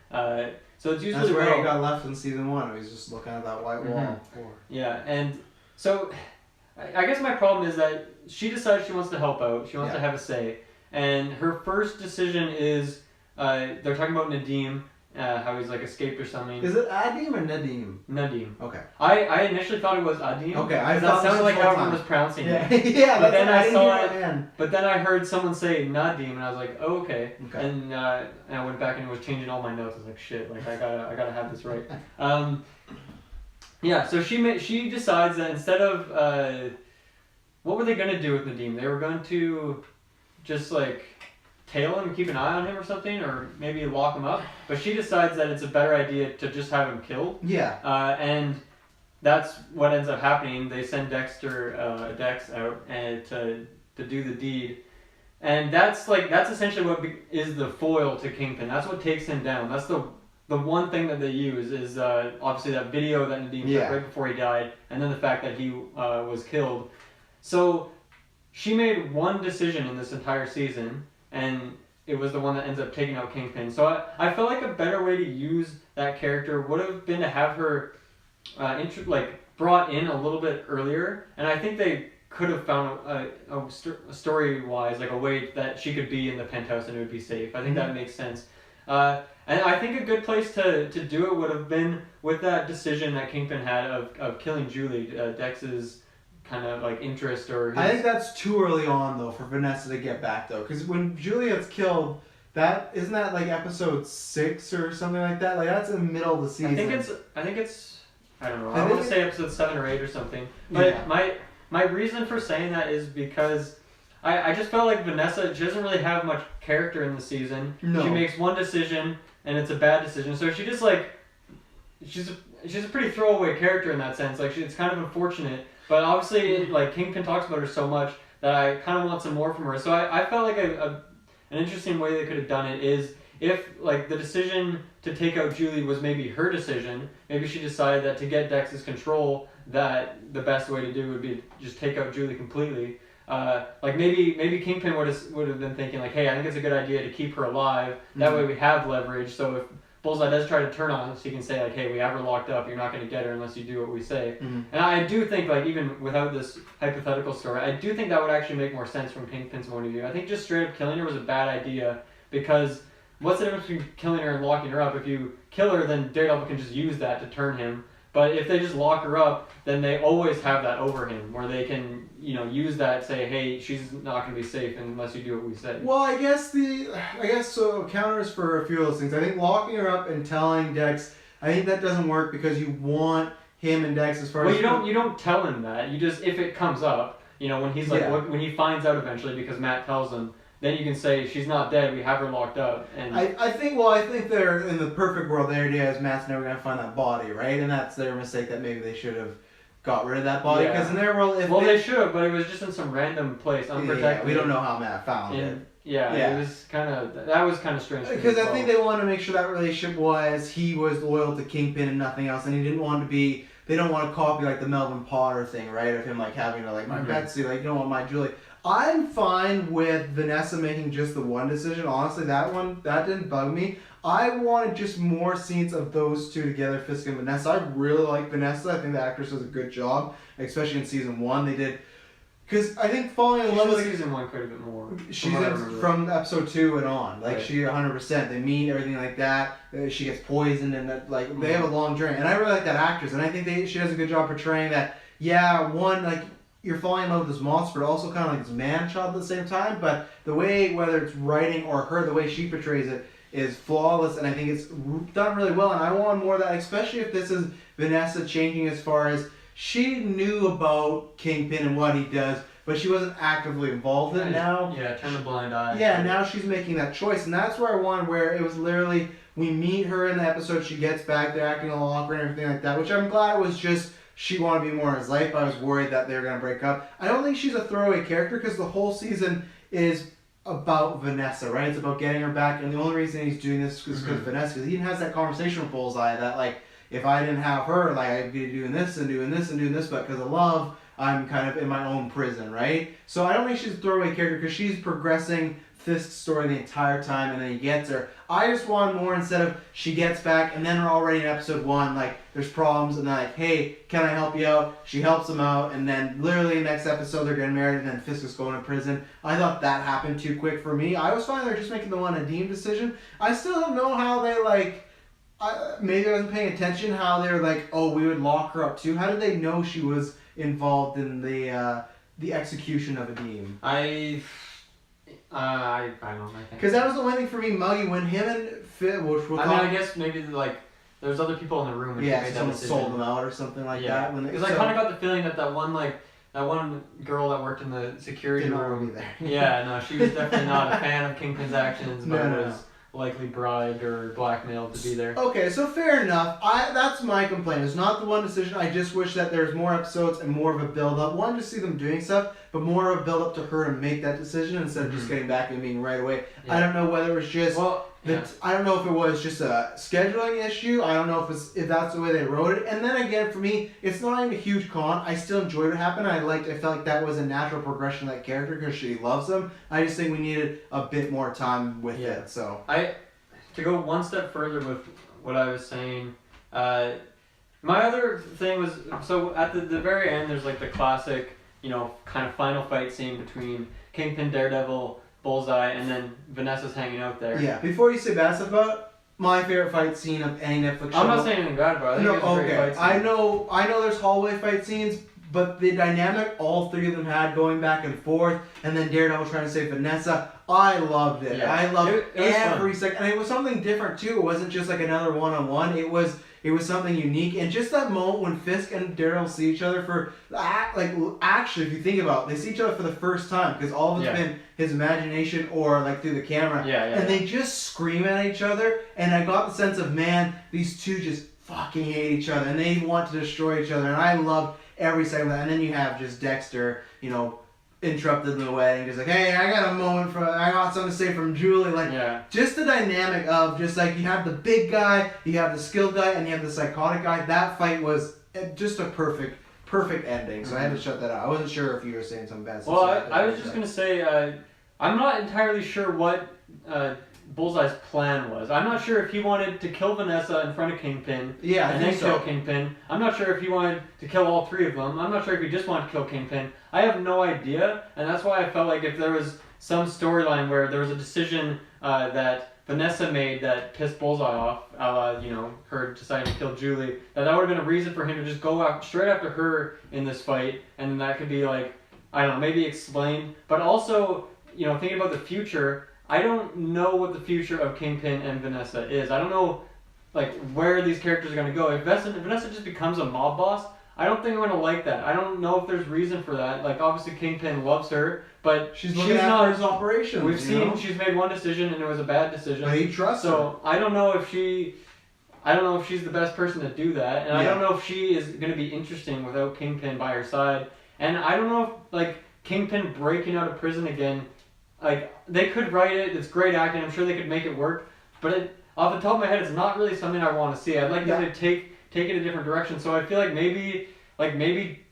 So it's usually that's where he got left in season 1. He's just looking at that white wall. Yeah, and so I guess my problem is that she decides she wants to help out. She wants to have a say, and her first decision is they're talking about Nadim. How he's like escaped or something. Is it Adim or Nadim? Nadim. Okay. I initially thought it was Adim. Okay, I that thought sounded like how time. everyone was pronouncing Yeah, it. yeah. But then I saw it. it. But then I heard someone say Nadim, and I was like, oh, okay. And I went back and was changing all my notes. I was like, shit, like I gotta have this right. Yeah. So she decides that instead of what were they gonna do with Nadim? They were going to just like tail him and keep an eye on him or something, or maybe lock him up. But she decides that it's a better idea to just have him killed. Yeah. And that's what ends up happening. They send Dex out and to do the deed, and that's essentially what is the foil to Kingpin. That's what takes him down. That's the one thing that they use is obviously that video that Nadim took right before he died, and then the fact that he was killed. So she made one decision in this entire season, and it was the one that ends up taking out Kingpin. So I felt like a better way to use that character would have been to have her brought in a little bit earlier, and I think they could have found a story-wise like a way that she could be in the penthouse and it would be safe. I think that makes sense. And I think a good place to do it would have been with that decision that Kingpin had of killing Julie, Dex's kind of like interest or his... I think that's too early on though for Vanessa to get back though, because when Juliet's killed, isn't that like episode 6 or something like that? Like that's in the middle of the season. I think it's I don't know. I want to say episode 7 or 8 or something. But my reason for saying that is because I just felt like Vanessa, she doesn't really have much character in the season. No. She makes one decision and it's a bad decision. So she just like she's a pretty throwaway character in that sense. Like it's kind of unfortunate. But obviously, like Kingpin talks about her so much that I kind of want some more from her. So I felt like an interesting way they could have done it is if like the decision to take out Julie was maybe her decision. Maybe she decided that to get Dex's control, that the best way to do would be to just take out Julie completely. Like maybe Kingpin would have been thinking like, hey, I think it's a good idea to keep her alive. That way we have leverage. So if Bullseye does try to turn on us, he can say like, hey, we have her locked up. You're not going to get her unless you do what we say. And I do think like even without this hypothetical story, I do think that would actually make more sense from Kingpin's point of view. I think just straight up killing her was a bad idea because what's the difference between killing her and locking her up? If you kill her, then Daredevil can just use that to turn him. But if they just lock her up, then they always have that over him, where they can, use that, say, hey, she's not going to be safe unless you do what we say. Well, I guess so counters for a few of those things. I think locking her up and telling Dex, I think that doesn't work because you want him and Dex as far as... Well, you don't tell him that. You just, if it comes up, when he's like, when he finds out eventually because Matt tells him, then you can say she's not dead. We have her locked up. And I think they're in the perfect world. Their idea is Matt's never gonna find that body, right? And that's their mistake that maybe they should have got rid of that body because in their world, they should have, but it was just in some random place, unprotected. Yeah, we don't know how Matt found it. Yeah, it was kind of strange. Because I think they wanted to make sure that relationship he was loyal to Kingpin and nothing else, and he didn't want to be. They don't want to copy like the Melvin Potter thing, right? Of him like having to like my Betsy, like you don't want my Julie. I'm fine with Vanessa making just the one decision. Honestly, that didn't bug me. I wanted just more scenes of those two together, Fisk and Vanessa. I really like Vanessa. I think the actress does a good job, especially in season 1. They did, because I think falling in love with season 1 quite a bit more. She's from episode 2 and on. Like she 100%. They meet everything like that. She gets poisoned and that they have a long journey. And I really like that actress. And I think she does a good job portraying that. Yeah, one like. You're falling in love with this monster, but also kind of like this man-child at the same time. But the way, whether it's writing or her, the way she portrays it is flawless, and I think it's done really well. And I want more of that, especially if this is Vanessa changing as far as she knew about Kingpin and what he does, but she wasn't actively involved in it now. Yeah, turn a blind eye. Yeah, now she's making that choice, and that's where I wanted, where it was literally, we meet her in the episode, she gets back, they're acting all awkward and everything like that, which I'm glad it was just... She wanted to be more in his life. I was worried that they were going to break up. I don't think she's a throwaway character because the whole season is about Vanessa, right? It's about getting her back, and the only reason he's doing this is because Vanessa, because he has that conversation with Bullseye that like, if I didn't have her, like I'd be doing this and doing this and doing this, but because of love, I'm kind of in my own prison, right? So I don't think she's a throwaway character because she's progressing Fisk's story the entire time, and then he gets her. I just want more instead of she gets back and then we're already in episode 1, like there's problems and they're like, hey, can I help you out? She helps him out, and then literally next episode they're getting married and then Fisk is going to prison. I thought that happened too quick for me. I was fine they're just making the one Nadim decision. I still don't know how they like. Maybe I wasn't paying attention how they're like, oh, we would lock her up too. How did they know she was involved in the execution of Adim? I don't know. Because that was the only thing for me, Muggy, when him and Fit, which we'll I guess maybe like there's other people in the room. And yeah, made someone that sold them out or something like that. Because I kind of got the feeling that that one girl that worked in the security room. Yeah, no, she was definitely not a fan of Kingpin's actions, but was likely bribed or blackmailed to be there. Okay, so fair enough. That's my complaint. It's not the one decision. I just wish that there's more episodes and more of a build up. One, to see them doing stuff, but more of a build up to her to make that decision instead of just getting back and being right away. Yeah. I don't know whether it was just I don't know if it was just a scheduling issue. I don't know if that's the way they wrote it. And then again, for me, it's not even a huge con. I still enjoyed what happened. I felt like that was a natural progression of that character because she loves him. I just think we needed a bit more time with it. So to go one step further with what I was saying, my other thing was, so at the very end, there's like the classic, kind of final fight scene between Kingpin, Daredevil, Bullseye, and then Vanessa's hanging out there. Yeah, before you say bad stuff about my favorite fight scene of any Netflix show. I'm not saying anything bad about it. I think it was a great fight scene. I know there's hallway fight scenes, but the dynamic all three of them had going back and forth, and then Daredevil trying to save Vanessa, I loved it. Yeah. I loved every second. And it was something different too. It wasn't just like another one-on-one. It was something unique. And just that moment when Fisk and Daredevil see each other for, like, actually, if you think about it, they see each other for the first time because all of it's been his imagination or like through the camera. And they just scream at each other. And I got the sense of, man, these two just fucking hate each other and they want to destroy each other. And I loved every second of that. And then you have just Dexter, interrupted in the wedding, just like, hey, I got something to say from Julie, just the dynamic of just like, you have the big guy, you have the skilled guy, and you have the psychotic guy. That fight was just a perfect ending, so I had to shut that out. I wasn't sure if you were saying something bad. Well, I was just going to say, I'm not entirely sure what Bullseye's plan was. I'm not sure if he wanted to kill Vanessa in front of Kingpin and then kill Kingpin. I'm not sure if he wanted to kill all three of them. I'm not sure if he just wanted to kill Kingpin. I have no idea, and that's why I felt like if there was some storyline where there was a decision that Vanessa made that pissed Bullseye off, her deciding to kill Julie, that would have been a reason for him to just go out straight after her in this fight, and that could be like, I don't know, maybe explained. But also, thinking about the future, I don't know what the future of Kingpin and Vanessa is. I don't know, where these characters are going to go. If Vanessa just becomes a mob boss, I don't think I'm going to like that. I don't know if there's reason for that. Obviously Kingpin loves her, but she's not his operations. We've seen she's made one decision and it was a bad decision. But he trusts her. So I don't know if she's the best person to do that, and I don't know if she is going to be interesting without Kingpin by her side. And I don't know if Kingpin breaking out of prison again. They could write it. It's great acting. I'm sure they could make it work. But off the top of my head, it's not really something I want to see. I'd like them to take it a different direction. So I feel like maybe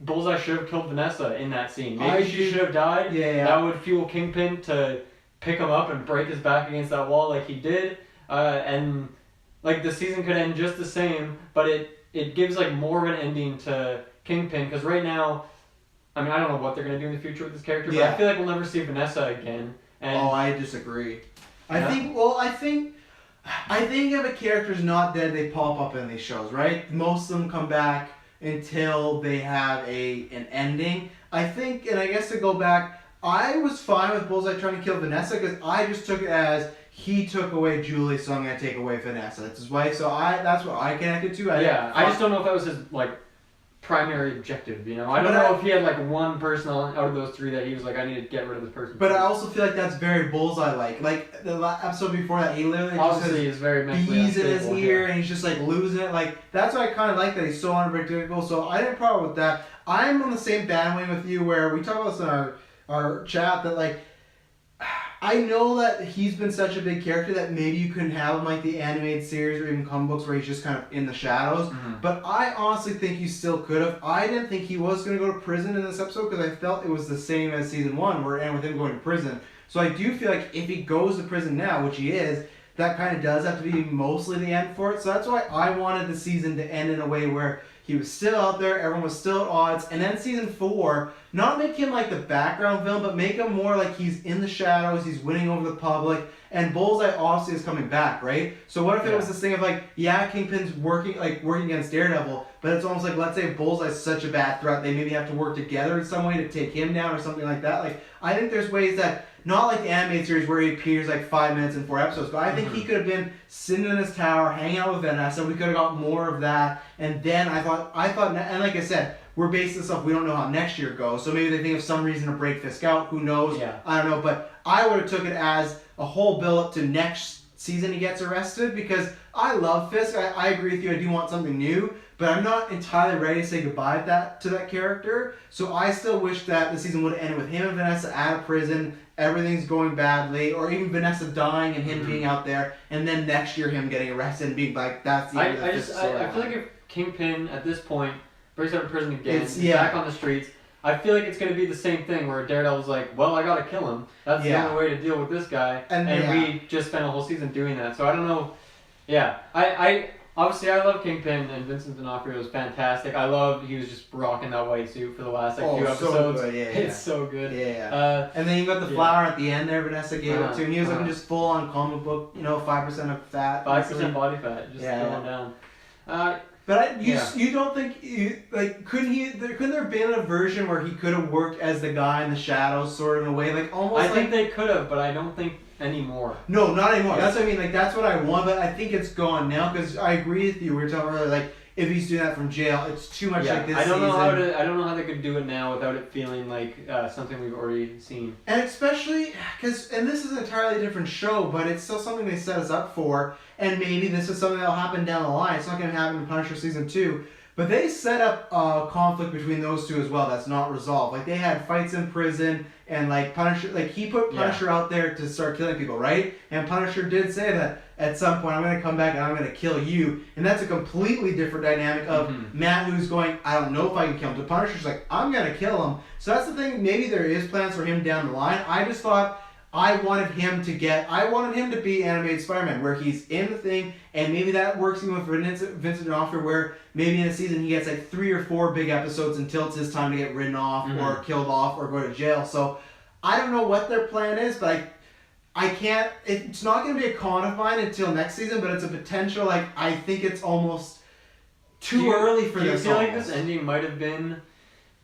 Bullseye should have killed Vanessa in that scene. Maybe she should have died. That would fuel Kingpin to pick him up and break his back against that wall like he did. And the season could end just the same, but it gives more of an ending to Kingpin, because right now, I mean, I don't know what they're going to do in the future with this character, but I feel like we'll never see Vanessa again. And I disagree. I think if a character's not dead, they pop up in these shows, right? Most of them come back until they have an ending. I think, and I guess to go back, I was fine with Bullseye trying to kill Vanessa because I just took it as he took away Julie, so I'm going to take away Vanessa. That's his wife, so that's what I connected to. I just don't know if that was his, primary objective, I don't know if he had one person out of those three that he was like, I need to get rid of this person. But I also feel like that's very Bullseye-like. Like the episode before that, he literally obviously is very mentally bees in his ear and he's just losing it. That's why I kind of like that he's so unpredictable. So I didn't problem with that. I'm on the same bandwagon with you where we talk about this in our chat that I know that he's been such a big character that maybe you couldn't have him like the animated series or even comic books where he's just kind of in the shadows. But I honestly think you still could have. I didn't think he was going to go to prison in this episode because I felt it was the same as season 1 where it ended with him going to prison. So I do feel like if he goes to prison now, which he is, that kind of does have to be mostly the end for it. So that's why I wanted the season to end in a way where he was still out there, everyone was still at odds, and then season 4, not make him like the background villain, but make him more like he's in the shadows, he's winning over the public, and Bullseye obviously is coming back, right? So what if it was this thing of like, yeah, Kingpin's working against Daredevil, but it's almost like, let's say Bullseye's such a bad threat, they maybe have to work together in some way to take him down or something like that. Like, I think there's ways that, not like the animated series where he appears like 5 minutes in 4 episodes, but I think he could have been sitting in his tower, hanging out with Vanessa. We could have got more of that. And then I thought, and like I said, we're basing this off, we don't know how next year goes. So maybe they think of some reason to break Fisk out. Who knows? Yeah. I don't know. But I would have took it as a whole build up to next season he gets arrested because I love Fisk. I agree with you. I do want something new. But I'm not entirely ready to say goodbye to that character. So I still wish that the season would have ended with him and Vanessa out of prison, everything's going badly, or even Vanessa dying and him being out there, and then next year him getting arrested and being like, that's the end of the story. I feel like if Kingpin at this point breaks out of prison again, It's back on the streets, I feel like it's going to be the same thing where Daredevil's like, well, I got to kill him. That's the only way to deal with this guy. And we just spent a whole season doing that. So I don't know. Yeah. Obviously, I love Kingpin, and Vincent D'Onofrio was fantastic. He was just rocking that white suit for the last few episodes. So good. It's so good. Yeah. And then you got the flower at the end there, Vanessa gave it to, and he was looking just full on comic book, 5% of fat. 5% body fat, just going down. But you don't think couldn't there have been a version where he could have worked as the guy in the shadows, sort of in a way, like almost? I think they could have, but I don't think anymore. No, not anymore. That's what I mean. Like that's what I want, but I think it's gone now because I agree with you. We were talking earlier, like if he's doing that from jail, it's too much like this. I don't know how they could do it now without it feeling like something we've already seen. And especially because, and this is an entirely different show, but it's still something they set us up for. And maybe this is something that'll happen down the line. It's not going to happen in Punisher season 2. But they set up a conflict between those two as well that's not resolved. Like they had fights in prison, and like Punisher, like he put Punisher out there to start killing people, right? And Punisher did say that at some point I'm going to come back and I'm going to kill you, and that's a completely different dynamic of Matt, who's going, I don't know if I can kill him. To Punisher's like, I'm going to kill him. So that's the thing. Maybe there is plans for him down the line. I just thought I wanted him to be animated Spider-Man, where he's in the thing, and maybe that works even with Vincent D'Onofrio, where maybe in a season he gets like 3 or 4 big episodes until it's his time to get ridden off or killed off or go to jail. So I don't know what their plan is, but I can't. It's not going to be a con of mine until next season, but it's a potential. Like I think it's almost too early for this. Do you feel like this ending might have been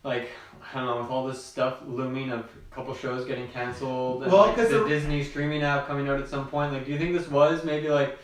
like, I don't know, with all this stuff looming of a couple shows getting canceled and the Disney streaming app coming out at some point, like do you think this was maybe like,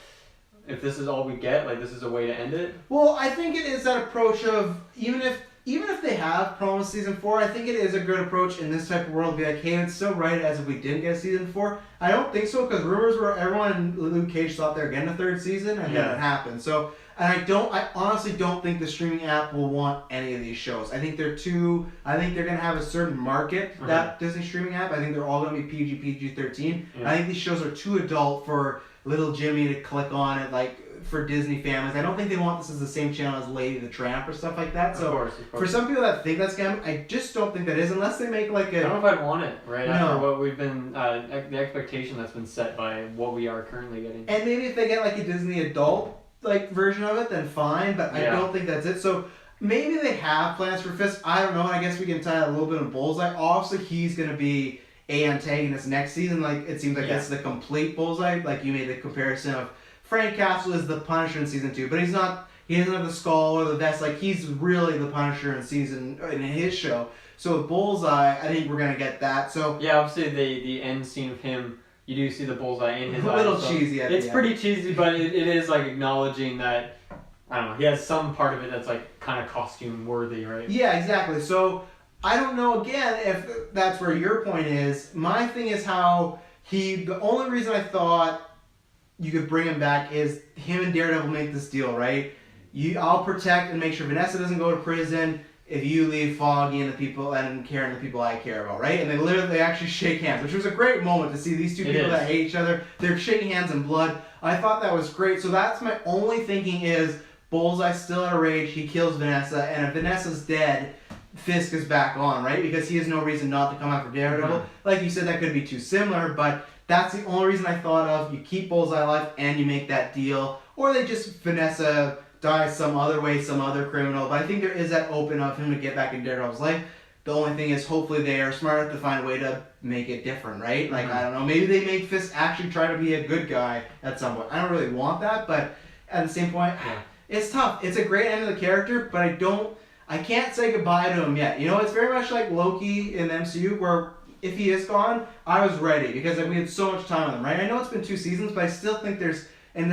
if this is all we get, like this is a way to end it? Well, I think it is that approach of even if they have promised season 4, I think it is a good approach in this type of world to be like, hey, it's still right as if we didn't get season 4. I don't think so, because rumors were everyone in Luke Cage thought they were getting a 3rd season, and then it happened. So, and I honestly don't think the streaming app will want any of these shows. I think they're going to have a certain market, that Disney streaming app. I think they're all going to be PG-13. I think these shows are too adult for little Jimmy to click on it, like, for Disney families. I don't think they want this as the same channel as Lady the Tramp or stuff like that. So, of course. For some people that think that's scam, I just don't think that is, unless they make like a... I don't know if I'd want it, right? No. After what we've been, the expectation that's been set by what we are currently getting. And maybe if they get like a Disney adult like version of it, then fine, but I don't think that's it. So maybe they have plans for Fisk. I don't know. I guess we can tie a little bit of Bullseye. Obviously, he's going to be a antagonist next season. Like it seems like that's the complete Bullseye. Like you made the comparison of Frank Castle is the Punisher in season 2, but he's not. He doesn't have the skull or the vest. Like he's really the Punisher in his show. So with Bullseye, I think we're gonna get that. So yeah, obviously the end scene of him, you do see the Bullseye in his eyes. A little cheesy. It's pretty cheesy, but it is like acknowledging that, I don't know, he has some part of it that's like kind of costume worthy, right? Yeah, exactly. So I don't know again if that's where your point is. My thing is how the only reason I thought you could bring him back is him and Daredevil make this deal, right? I'll protect and make sure Vanessa doesn't go to prison. if you leave Foggy and the people and Karen the people I care about, right? And they actually shake hands, which was a great moment to see these two people that hate each other. They're shaking hands in blood. I thought that was great. So that's my only thinking is Bullseye's still in a rage. He kills Vanessa, and if Vanessa's dead, Fisk is back on, right? Because he has no reason not to come after Daredevil. Mm-hmm. Like you said, that could be too similar, but that's the only reason I thought of. You keep Bullseye alive and you make that deal, or they just Vanessa dies some other way, some other criminal. But I think there is that open of him to get back in Daredevil's life. The only thing is, hopefully they are smart enough to find a way to make it different, right? Like, I don't know, maybe they make Fisk actually try to be a good guy at some point. I don't really want that, but at the same point, it's tough. It's a great end of the character, but I can't say goodbye to him yet. You know, it's very much like Loki in the MCU, where if he is gone, I was ready, because we had so much time with him, right? I know it's been 2 seasons, but I still think there's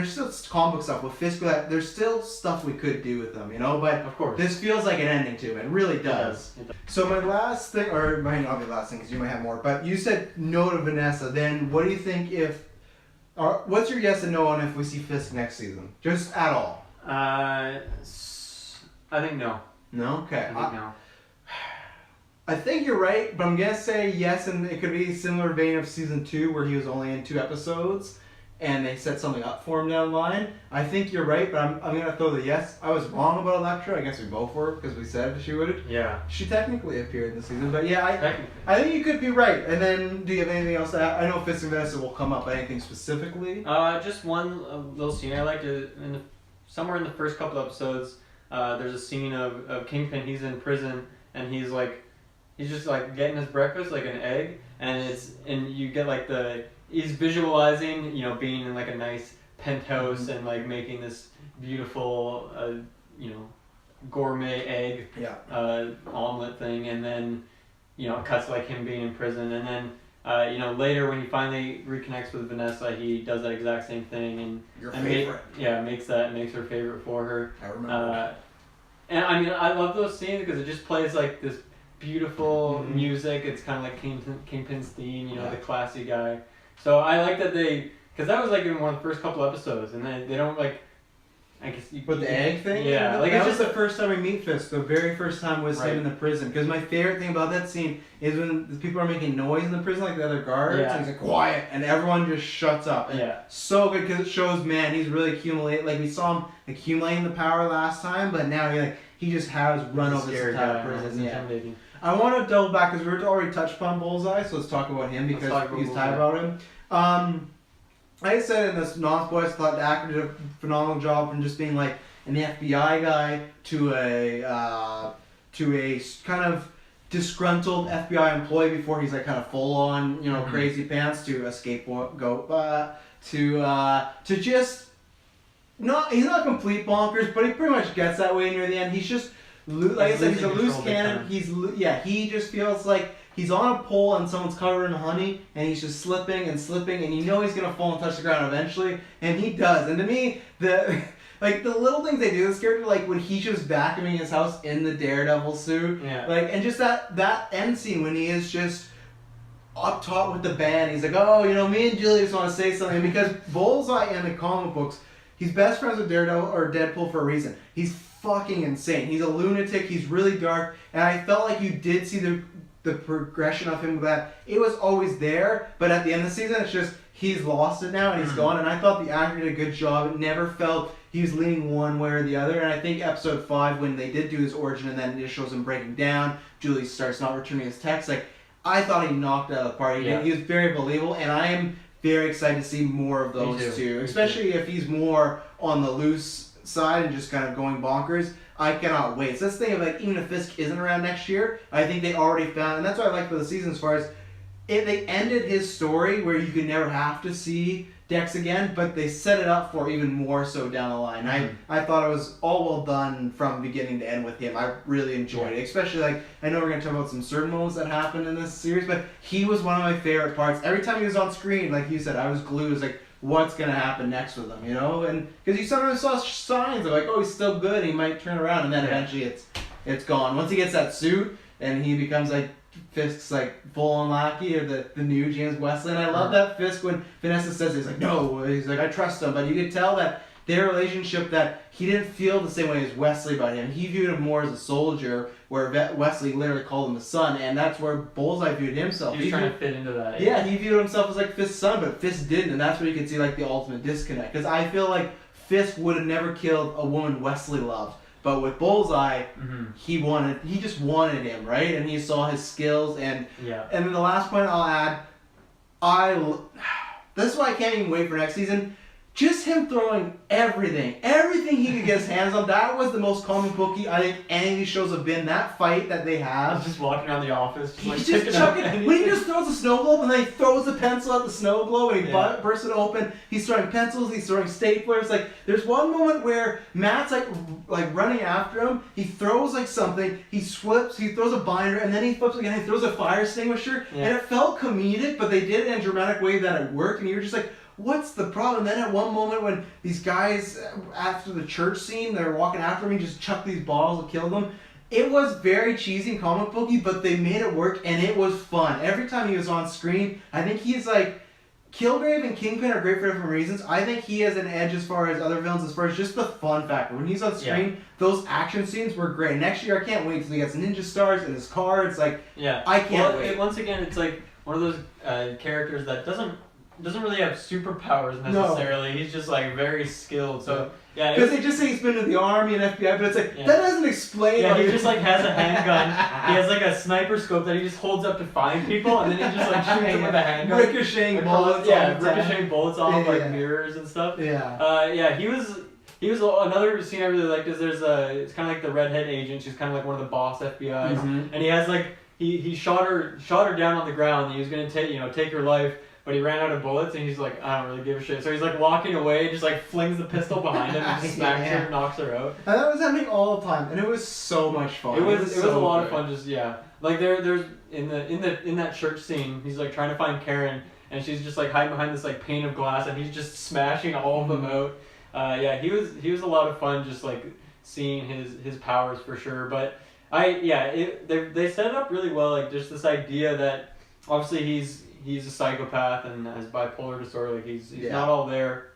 still comic book stuff with Fisk, that there's still stuff we could do with them, you know? But of course, this feels like an ending to him. It really does. It does. So my last thing, or might not be the last thing, because you might have more, but you said no to Vanessa. Then what do you think what's your yes and no on if we see Fisk next season? Just at all? I think no. No? Okay. I think no. I think you're right, but I'm going to say yes, and it could be a similar vein of season 2, where he was only in 2 episodes, and they set something up for him down the line. I think you're right, but I'm going to throw the yes. I was wrong about Elektra. I guess we both were, because we said she would. Yeah. She technically appeared in the season, but yeah, I think you could be right. And then, do you have anything else to add? I know Fisk and Vanessa will come up, but anything specifically? Just one little scene I liked. Somewhere in the first couple episodes, there's a scene of Kingpin. He's in prison, and he's just like getting his breakfast, like an egg, and you get like he's visualizing, you know, being in like a nice penthouse and like making this beautiful, you know, gourmet egg omelet thing, and then, you know, it cuts like him being in prison, and then you know, later when he finally reconnects with Vanessa, he does that exact same thing, and your favorite. Makes her favorite for her. I remember. And I mean, I love those scenes because it just plays like this beautiful music. It's kind of like Kingpin's theme, you know, the classy guy. So I like that because that was like in one of the first couple episodes, and then they don't like, I guess But the egg thing? Yeah, like that was the first time we meet Fisk. The very first time was right. him in the prison. Because my favorite thing about that scene is when the people are making noise in the prison, like the other guards, and he's like, quiet, and everyone just shuts up. And so good, because it shows, man, he's really accumulating. Like we saw him accumulating the power last time, but now he just has run over this entire prison. Yeah. I want to double back, because we were already touched upon Bullseye, so let's talk about him, because he's tight about him. I said in this non-spoilers, I thought the actor did a phenomenal job from just being like an FBI guy to a kind of disgruntled FBI employee before he's like kind of full on, you know, crazy pants, to a scapegoat, to just he's not complete bonkers, but he pretty much gets that way near the end. He's just like I said, he's a loose cannon. He just feels like he's on a pole and someone's covered in honey, and he's just slipping, and you know he's gonna fall and touch the ground eventually, and he does. And to me, the little things they do in this character, like when he's just vacuuming his house in the Daredevil suit, like, and just that end scene when he is just up top with the band, he's like, oh, you know, me and Julie just want to say something, because Bullseye in the comic books, he's best friends with Daredevil or Deadpool for a reason. He's fucking insane. He's a lunatic. He's really dark, and I felt like you did see the progression of him, that it was always there, but at the end of the season, it's just he's lost it now and he's gone. And I thought the actor did a good job. It never felt he was leaning one way or the other. And I think episode 5, when they did do his origin and then it shows him breaking down, Julie starts not returning his texts, like, I thought he knocked it out of the park. He was very believable, and I am very excited to see more of those two, especially if he's more on the loose side and just kind of going bonkers. I cannot wait. So that's the thing of, like, even if Fisk isn't around next year, I think they already found, and that's what I like for the season, as far as if they ended his story where you could never have to see Dex again, but they set it up for even more so down the line. I thought it was all well done from beginning to end with him. I really enjoyed it, especially, like, I know we're going to talk about some certain moments that happened in this series, but he was one of my favorite parts. Every time he was on screen, like you said, I was glued. It was like, what's going to happen next with him, you know? And because you sometimes saw signs of, like, oh, he's still good, he might turn around, and then eventually it's gone. Once he gets that suit and he becomes, like, Fisk's, like, full-on lackey, or the new James Wesley. And I love that Fisk, when Vanessa says, he's like, no, he's like, I trust him, but you could tell that their relationship that he didn't feel the same way as Wesley about him. He viewed him more as a soldier, where Wesley literally called him a son, and that's where Bullseye viewed himself. He was trying to fit into that. Yeah, he viewed himself as like Fisk's son, but Fisk didn't, and that's where you can see like the ultimate disconnect. Because I feel like Fisk would have never killed a woman Wesley loved, but with Bullseye, he just wanted him, right? And he saw his skills, and then the last point I'll add, this is why I can't even wait for next season. Just him throwing everything he could get his hands on. That was the most comic booky I think any of these shows have been. That fight that they have. He's just walking around the office, he's just chucking. When he just throws a snow globe and then he throws the pencil at the snow globe and he bursts it open. He's throwing pencils. He's throwing staplers. Like there's one moment where Matt's like running after him. He throws like something. He flips. He throws a binder and then he flips again. He throws a fire extinguisher and it felt comedic, but they did it in a dramatic way that it worked. And you're just like, what's the problem? Then at one moment when these guys, after the church scene, they're walking after him, he just chucked these bottles and killed them. It was very cheesy and comic booky, but they made it work and it was fun. Every time he was on screen, I think he's like, Kilgrave and Kingpin are great for different reasons. I think he has an edge as far as other villains, as far as just the fun factor. When he's on screen, those action scenes were great. Next year, I can't wait because he gets ninja stars in his car. It's like, I can't wait. Once again, it's like one of those characters that doesn't really have superpowers necessarily. No. He's just like very skilled. So because they just say he's been in the army and FBI, but it's like that doesn't explain. Yeah, he just like has a handgun. He has like a sniper scope that he just holds up to find people, and then he just like shoots them with a handgun, ricocheting bullets. Ricocheting bullets off like mirrors and stuff. He was another scene I really liked. Is it's kind of like the redhead agent. She's kind of like one of the boss FBI's, and he has like he shot her down on the ground. He was gonna take her life. But he ran out of bullets, and he's like, I don't really give a shit. So he's like walking away, just like flings the pistol behind him, and just smacks her, and knocks her out. And that was happening all the time, and it was so much fun. It was a lot of fun. Just like there's in that church scene, he's like trying to find Karen, and she's just like hiding behind this like pane of glass, and he's just smashing all of them out. He was a lot of fun, just like seeing his powers for sure. But they set it up really well, like just this idea that obviously he's a psychopath and has bipolar disorder. Like he's not all there,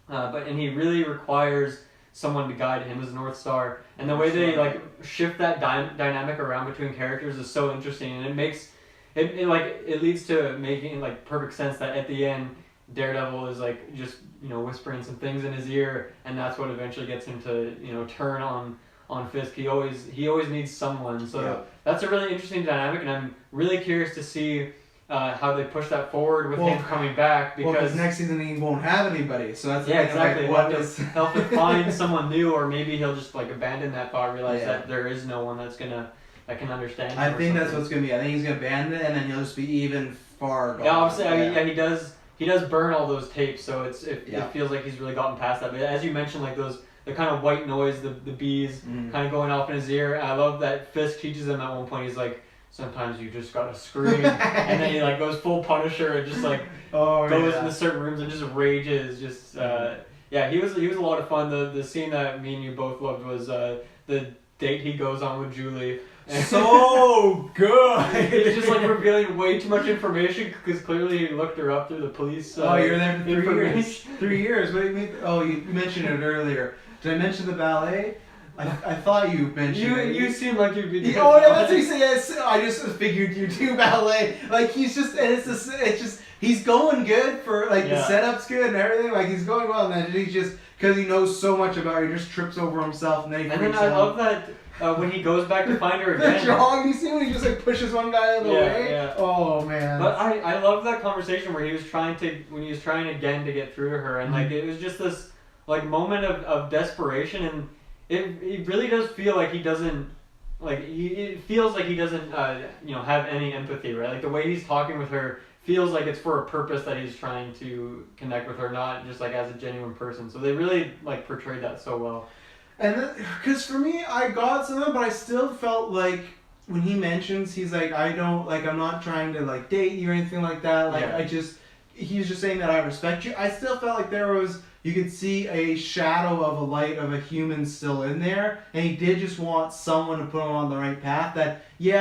and he really requires someone to guide him as a North Star. And the way they like shift that dynamic around between characters is so interesting, and it makes it leads to making like perfect sense that at the end Daredevil is like just whispering some things in his ear, and that's what eventually gets him to turn on Fisk. He always needs someone. So that's a really interesting dynamic, and I'm really curious to see how they push that forward with him coming back, because next season he won't have anybody, so that's exactly. Like, he'll have to find someone new, or maybe he'll just like abandon that thought, realize that there is no one that can understand him. I think that's what's gonna be. I think he's gonna abandon it, and then he'll just be even far gone. Yeah, obviously, he does burn all those tapes, so it feels like he's really gotten past that. But as you mentioned, like the kind of white noise, the bees kind of going off in his ear. I love that Fisk teaches him at one point. He's like, sometimes you just gotta scream, and then he like goes full Punisher and just like goes into certain rooms and just rages. Just he was a lot of fun. The scene that me and you both loved was the date he goes on with Julie. So good. He's just like revealing way too much information because clearly he looked her up through the police. You were there for 3 years. 3 years. What do you mean? Oh, you mentioned it earlier. Did I mention the ballet? I thought you mentioned it. You seem like you'd be doing that's what you say. Yes, I just figured you do ballet. Like he's just, and it's just he's going good for like the setup's good and everything. Like he's going well, and then he's just because he knows so much about her, he just trips over himself and then he freaks out. I love that when he goes back to find her again. The jog, you see when he just like pushes one guy out of the way. Yeah. Oh man. But I love that conversation where he was trying again to get through to her, and like it was just this like moment of desperation, and it really does feel like he doesn't it feels like he doesn't have any empathy, right? Like the way he's talking with her feels like it's for a purpose, that he's trying to connect with her, not just like as a genuine person. So they really like portrayed that so well. And because for me, I got some of it, but I still felt like when he mentions, he's like, I'm not trying to like date you or anything like that. Like he's just saying that I respect you. I still felt like you could see a shadow of a light of a human still in there, and he did just want someone to put him on the right path. That he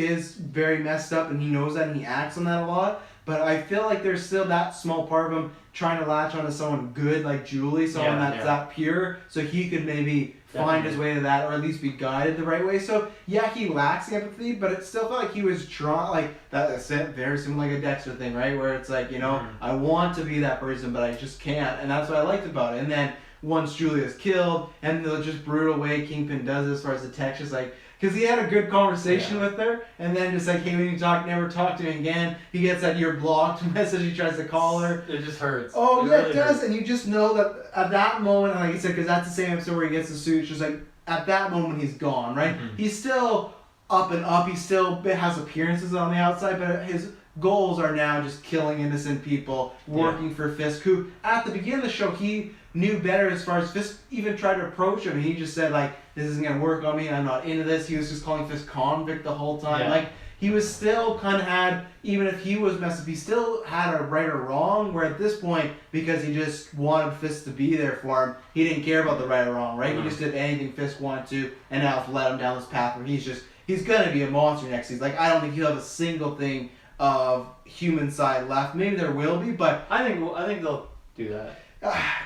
is very messed up, and he knows that, and he acts on that a lot. But I feel like there's still that small part of him trying to latch onto someone good like Julie, someone that's that pure, so he could maybe find his way to that, or at least be guided the right way. So yeah, he lacks the empathy, but it still felt like he was drawn like that. Very similar like a Dexter thing, right? Where it's like, you know, I want to be that person, but I just can't, and that's what I liked about it. And then once Julie is killed, and the just brutal way Kingpin does it as far as the text, just like, because he had a good conversation with her, and then just like, hey, when you talk, never talk to me again. He gets that "you're blocked" message. He tries to call her. It just hurts. Oh yeah, it does, and you just know that at that moment, like you said, because that's the same episode where he gets the suit. It's just like at that moment he's gone, right? He's still up and up. He still has appearances on the outside, but his goals are now just killing innocent people, working for Fisk, who at the beginning of the show he knew better as far as Fisk even tried to approach him, and he just said like, this isn't gonna work on me, I'm not into this. He was just calling Fisk convict the whole time. Like, he was still kind of had, even if he was messed up, he still had a right or wrong, where at this point, because he just wanted Fisk to be there for him, he didn't care about the right or wrong, right? He just did anything Fisk wanted to, and now it's led him down this path where he's gonna be a monster next season. Like, I don't think he'll have a single thing of human side left. Maybe there will be, but I think they'll do that.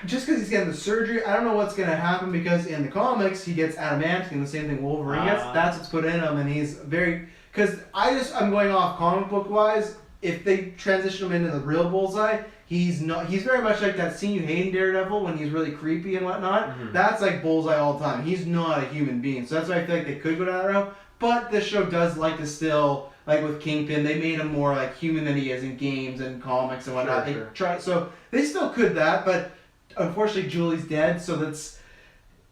Just because he's getting the surgery, I don't know what's going to happen, because in the comics he gets adamantium, the same thing Wolverine gets. That's what's put in him, and he's very... Because I'm going off comic book wise, if they transition him into the real Bullseye, he's very much like that scene you hate in Daredevil when he's really creepy and whatnot. That's like Bullseye all the time. He's not a human being, so that's why I feel like they could go down that route. But this show does like to still, like with Kingpin, they made him more like human than he is in games and comics and whatnot. So they still could that, but unfortunately Julie's dead, so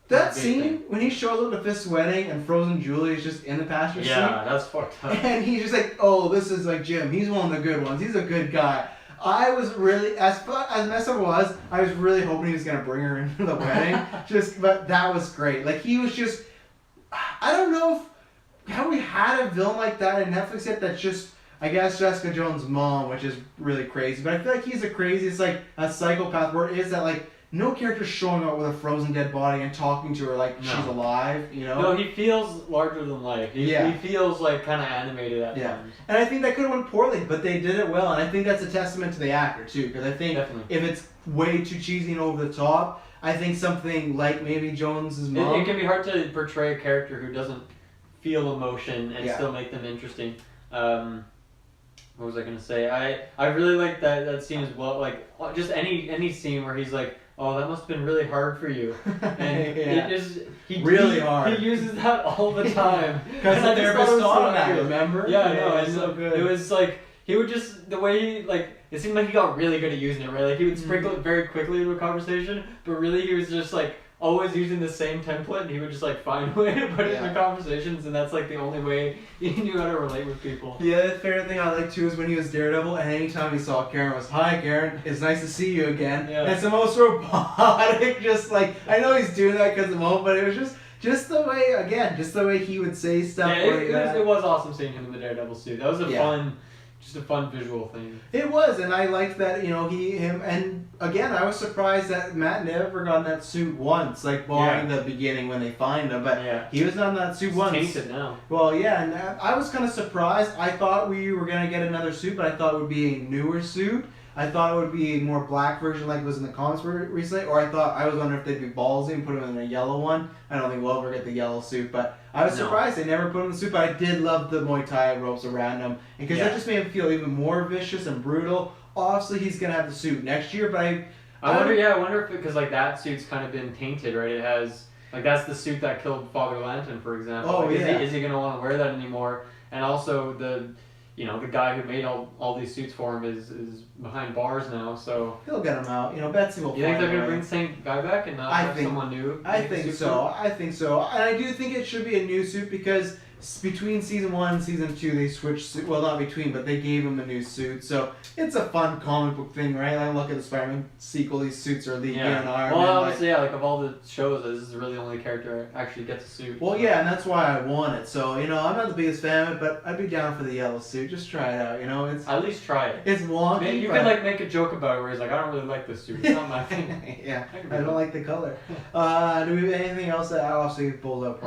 that scene when he shows up to Fisk's wedding and frozen Julie is just in the passenger seat. Yeah, that's fucked up. And he's just like, oh, this is like Jim. He's one of the good ones. He's a good guy. I was really, as messed up it was, I was really hoping he was gonna bring her into the wedding. But that was great. Like, he was just, I don't know have we had a villain like that in Netflix yet that's just, I guess, Jessica Jones' mom, which is really crazy. But I feel like he's the craziest, like, a psychopath, where it is that, like, no character's showing up with a frozen dead body and talking to her like she's alive, you know? No, he feels larger than life. He feels, like, kind of animated at times. And I think that could have went poorly, but they did it well. And I think that's a testament to the actor, too. Because I think if it's way too cheesy and over the top, I think something like maybe Jones' mom... It can be hard to portray a character who doesn't feel emotion and still make them interesting. What was I gonna say? I really like that scene as well. Like, just any scene where he's like, oh, that must have been really hard for you. And it is hard. He uses that all the time. Because the therapist taught him that, remember? Yeah, no, it's so good. It was like, he would just, the way he, like, it seemed like he got really good at using it, right? Like, he would sprinkle it very quickly into a conversation, but really he was just like, always using the same template, and he would just like find a way to put it in conversations, and that's like the only way he knew how to relate with people. Yeah, the favorite thing I like too is when he was Daredevil, and anytime he saw Karen was, hi Karen, it's nice to see you again. And it's the most robotic, just like, I know he's doing that because of the moment, but it was just the way, again, just the way he would say stuff. Yeah, it was awesome seeing him in the Daredevil suit. That was a fun visual thing. It was, and I liked that, you know, him, and again, I was surprised that Matt never got in that suit once, like, barring the beginning when they find him, but he was not in that suit once. It's tainted now. Well, yeah, and I was kind of surprised. I thought we were going to get another suit, but I thought it would be a newer suit. I thought it would be a more black version like it was in the comics recently, or I was wondering if they'd be ballsy and put him in a yellow one. I don't think we'll ever get the yellow suit, but I was surprised they never put him in the suit, but I did love the Muay Thai ropes around him, because that just made him feel even more vicious and brutal. Obviously, he's going to have the suit next year, but I wonder if, because like that suit's kind of been tainted, right? It has, like, that's the suit that killed Father Lanton, for example. Oh, like, is he going to want to wear that anymore? And also the guy who made all these suits for him is behind bars now, so he'll get him out. You know, Betsy will. You think they're gonna bring the same guy back and not have someone new? I think so. And I do think it should be a new suit, because between season 1 and season 2 they switched. Well, not between, but they gave him a new suit. So it's a fun comic book thing, right? I look at the Spider-Man sequel; these suits are Legion and Iron Man. Well, obviously, like of all the shows, this is really the only character that actually gets a suit. Well, yeah, and that's why I want it. So, you know, I'm not the biggest fan of it, but I'd be down for the yellow suit. Just try it out. You know, it's at least try it. It's wonky. You can like make a joke about it where he's like, I don't really like this suit. It's not my thing. I don't like the color. Do we have anything else that obviously pulled up?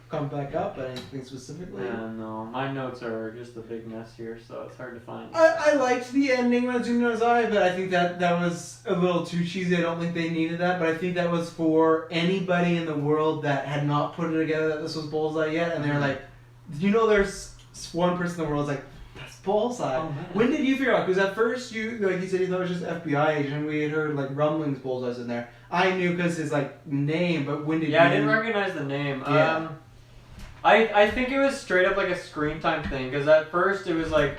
come back up, but anything specifically? No, my notes are just a big mess here, so it's hard to find. I liked the ending when it zoomed on his eye, but I think that was a little too cheesy. I don't think they needed that, but I think that was for anybody in the world that had not put it together that this was Bullseye yet, and they're like, you know, there's one person in the world that's like, that's Bullseye. Oh, when did you figure out? Because at first you, like you said, you thought it was just FBI agent. We had heard like rumblings Bullseye's in there. I knew because his like name, but when did you? I didn't recognize the name. Yeah. I think it was straight up like a screen time thing, because at first it was like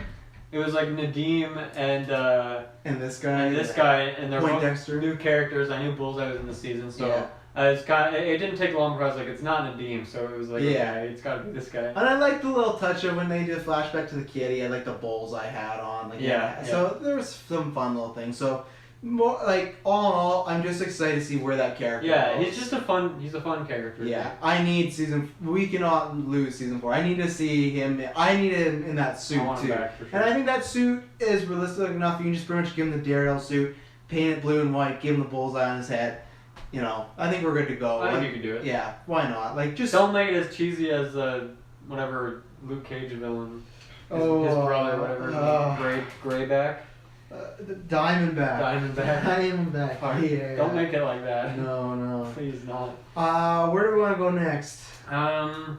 Nadeem and this guy and they're both Poindexter. new characters. I knew Bullseye was in the season, so Yeah. it's kind of, it didn't take long before I was like, it's not Nadeem, so it was like, okay, it's got to be this guy. And I like the little touch of when they did a flashback to the kid. He had like the Bullseye hat on. Like, Yeah. So there was some fun little things. So more like all in all, I'm just excited to see where that character goes. He's just he's a fun character. Yeah, I need we cannot lose season 4. I need to see him. I need him in that suit I want him too. back for sure. And I think that suit is realistic enough. You can just pretty much give him the Daredevil suit, paint it blue and white, give him the bullseye on his head. You know, I think we're good to go. I think you can do it. Yeah, why not? Like, just don't make it as cheesy as whatever Luke Cage villain, his brother, whatever, Grayback. Diamondback. Diamondback. Yeah. Don't make it like that. No. Please not. Where do we want to go next? I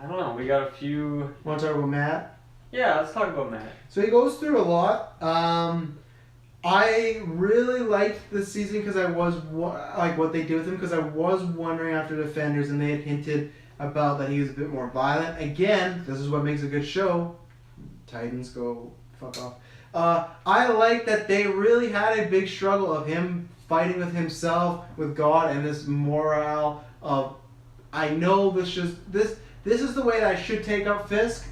don't know. We got a few. Want to talk about Matt? Yeah, let's talk about Matt. So he goes through a lot. I really liked this season because I was like what they did with him, because I was wondering after Defenders, and they had hinted about that he was a bit more violent. Again, this is what makes a good show. Titans go fuck off. I like that they really had a big struggle of him fighting with himself, with God, and this morale of, I know this is the way that I should take up Fisk,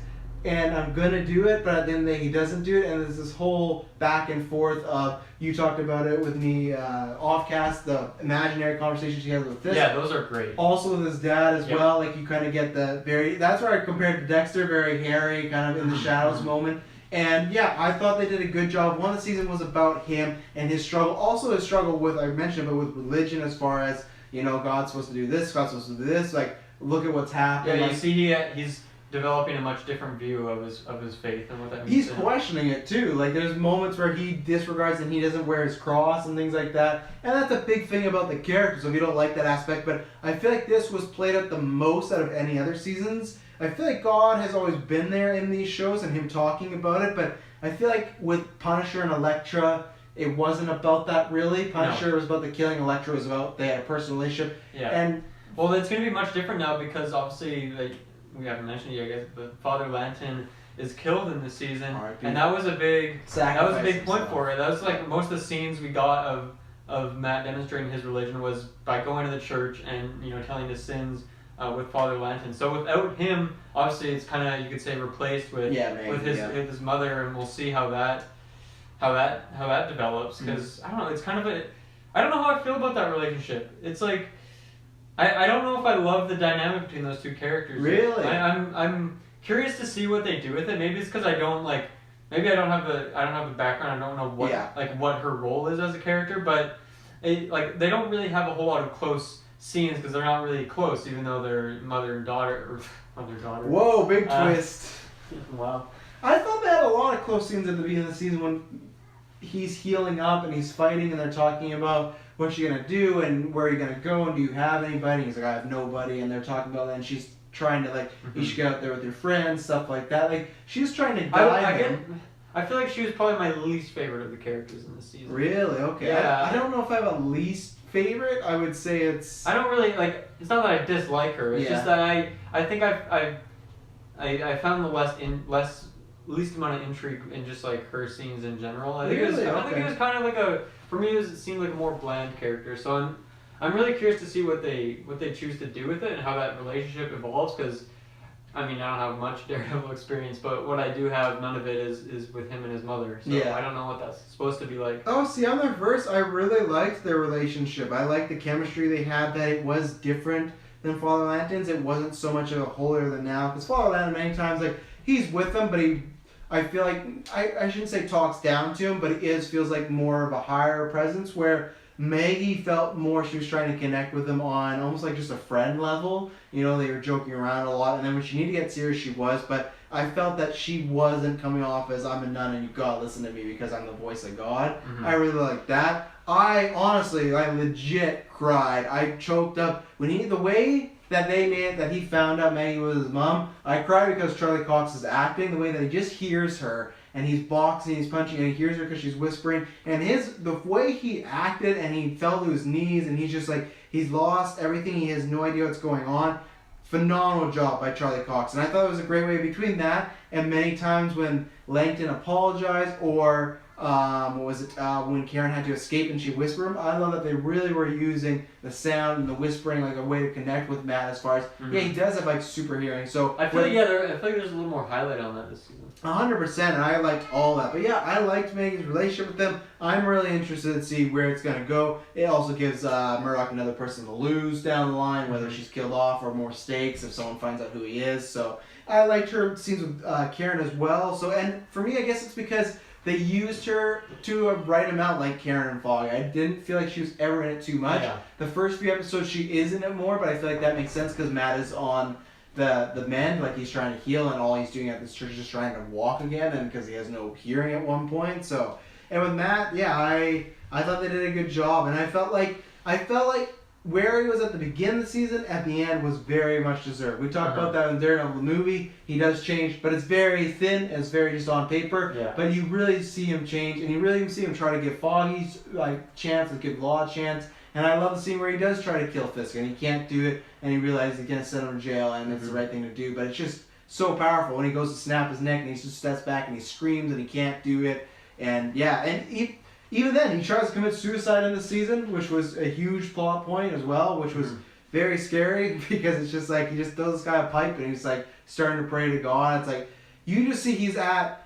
and I'm gonna do it, but at the end of the day he doesn't do it, and there's this whole back and forth of, you talked about it with me offcast, the imaginary conversations he has with Fisk. Yeah, those are great. Also with his dad as well, like you kind of get the that's where I compared to Dexter, very hairy, kind of in the shadows moment. And yeah, I thought they did a good job. One of the season was about him and his struggle. Also his struggle with, I mentioned, but with religion, as far as, you know, God's supposed to do this, God's supposed to do this. Like, look at what's happening. Yeah, like, you see he's developing a much different view of his faith and what that means. He's questioning it too. Like, there's moments where he disregards and he doesn't wear his cross and things like that. And that's a big thing about the character, so if you don't like that aspect. But I feel like this was played out the most out of any other seasons. I feel like God has always been there in these shows and him talking about it, but I feel like with Punisher and Elektra, it wasn't about that really. Punisher was about the killing, Elektra was about they had a personal relationship. Yeah. And well, it's going to be much different now, because obviously, like, we haven't mentioned it yet, I guess, but Father Lanton is killed in this season, and that was a big point for it. That was like most of the scenes we got of Matt demonstrating his religion was by going to the church and, you know, telling his sins with Father Lanton. So without him, obviously it's kind of, you could say, replaced with with his mother, and we'll see how that develops. Because I don't know, it's kind of I don't know how I feel about that relationship. It's like, I don't know if I love the dynamic between those two characters. Really? I'm curious to see what they do with it. Maybe it's because I don't have the background. I don't know what her role is as a character, but they don't really have a whole lot of close scenes because they're not really close, even though they're mother and daughter or mother-daughter. Whoa, big twist. Wow. I thought they had a lot of close scenes at the beginning of the season when he's healing up and he's fighting and they're talking about what's she gonna do and where are you gonna go and do you have anybody? And he's like, I have nobody, and they're talking about that, and she's trying to you should get out there with your friends, stuff like that. Like, she's trying to guide him. I feel like she was probably my least favorite of the characters in this season. Really? Okay. Yeah. I don't know if I have a least favorite. I would say it's... I don't really, it's not that I dislike her. It's just that I think I found the least amount of intrigue in just her scenes in general. I think it was kind of for me it seemed like a more bland character. So I'm really curious to see what they choose to do with it and how that relationship evolves, because I mean, I don't have much Daredevil experience, but what I do have, none of it is with him and his mother. So I don't know what that's supposed to be like. Oh, see, on the reverse, I really liked their relationship. I liked the chemistry they had, that it was different than Father Lanton's. It wasn't so much of a holier than now. Because Father Lanton, many times, he's with them, but I feel like, I shouldn't say talks down to him, but it feels like more of a higher presence, where Maggie felt more she was trying to connect with him on almost like just a friend level. You know, they were joking around a lot, and then when she needed to get serious, she was. But I felt that she wasn't coming off as I'm a nun and you gotta listen to me because I'm the voice of God. Mm-hmm. I really like that. I legit cried. I choked up when the way that they made that he found out Maggie was his mom. I cried because Charlie Cox is acting the way that he just hears her. And he's boxing, he's punching, and he hears her because she's whispering. And the way he acted, and he fell to his knees, and he's just like, he's lost everything. He has no idea what's going on. Phenomenal job by Charlie Cox. And I thought it was a great way between that and many times when Langton apologized or when Karen had to escape and she whispered him. I love that they really were using the sound and the whispering like a way to connect with Matt as far as, yeah, he does have like super hearing. So I feel like there's a little more highlight on that this season. 100%, and I liked all that. But yeah, I liked Megan's relationship with them. I'm really interested to see where it's going to go. It also gives Murdoch another person to lose down the line, whether she's killed off or more stakes if someone finds out who he is. So I liked her scenes with Karen as well. So, and for me, I guess it's because they used her to a right amount like Karen and Foggy. I didn't feel like she was ever in it too much. Yeah. The first few episodes, she is in it more, but I feel like that makes sense because Matt is on the mend, like he's trying to heal, and all he's doing at this church is just trying to walk again, and because he has no hearing at one point. So, and with Matt, yeah, I thought they did a good job, and I felt like where he was at the beginning of the season, at the end was very much deserved. We talked about that in Daredevil the movie. He does change, but it's very thin. It's very just on paper. Yeah. But you really see him change, and you really see him try to give Foggy's chance, and give Law a chance. And I love the scene where he does try to kill Fisk, and he can't do it, and he realizes he's gonna send him to jail, and it's the right thing to do. But it's just so powerful when he goes to snap his neck, and he just steps back, and he screams, and he can't do it. And yeah, and even then, he tries to commit suicide in the season, which was a huge plot point as well, which was very scary because it's just like he just throws this guy a pipe, and he's like starting to pray to God. It's like you just see he's at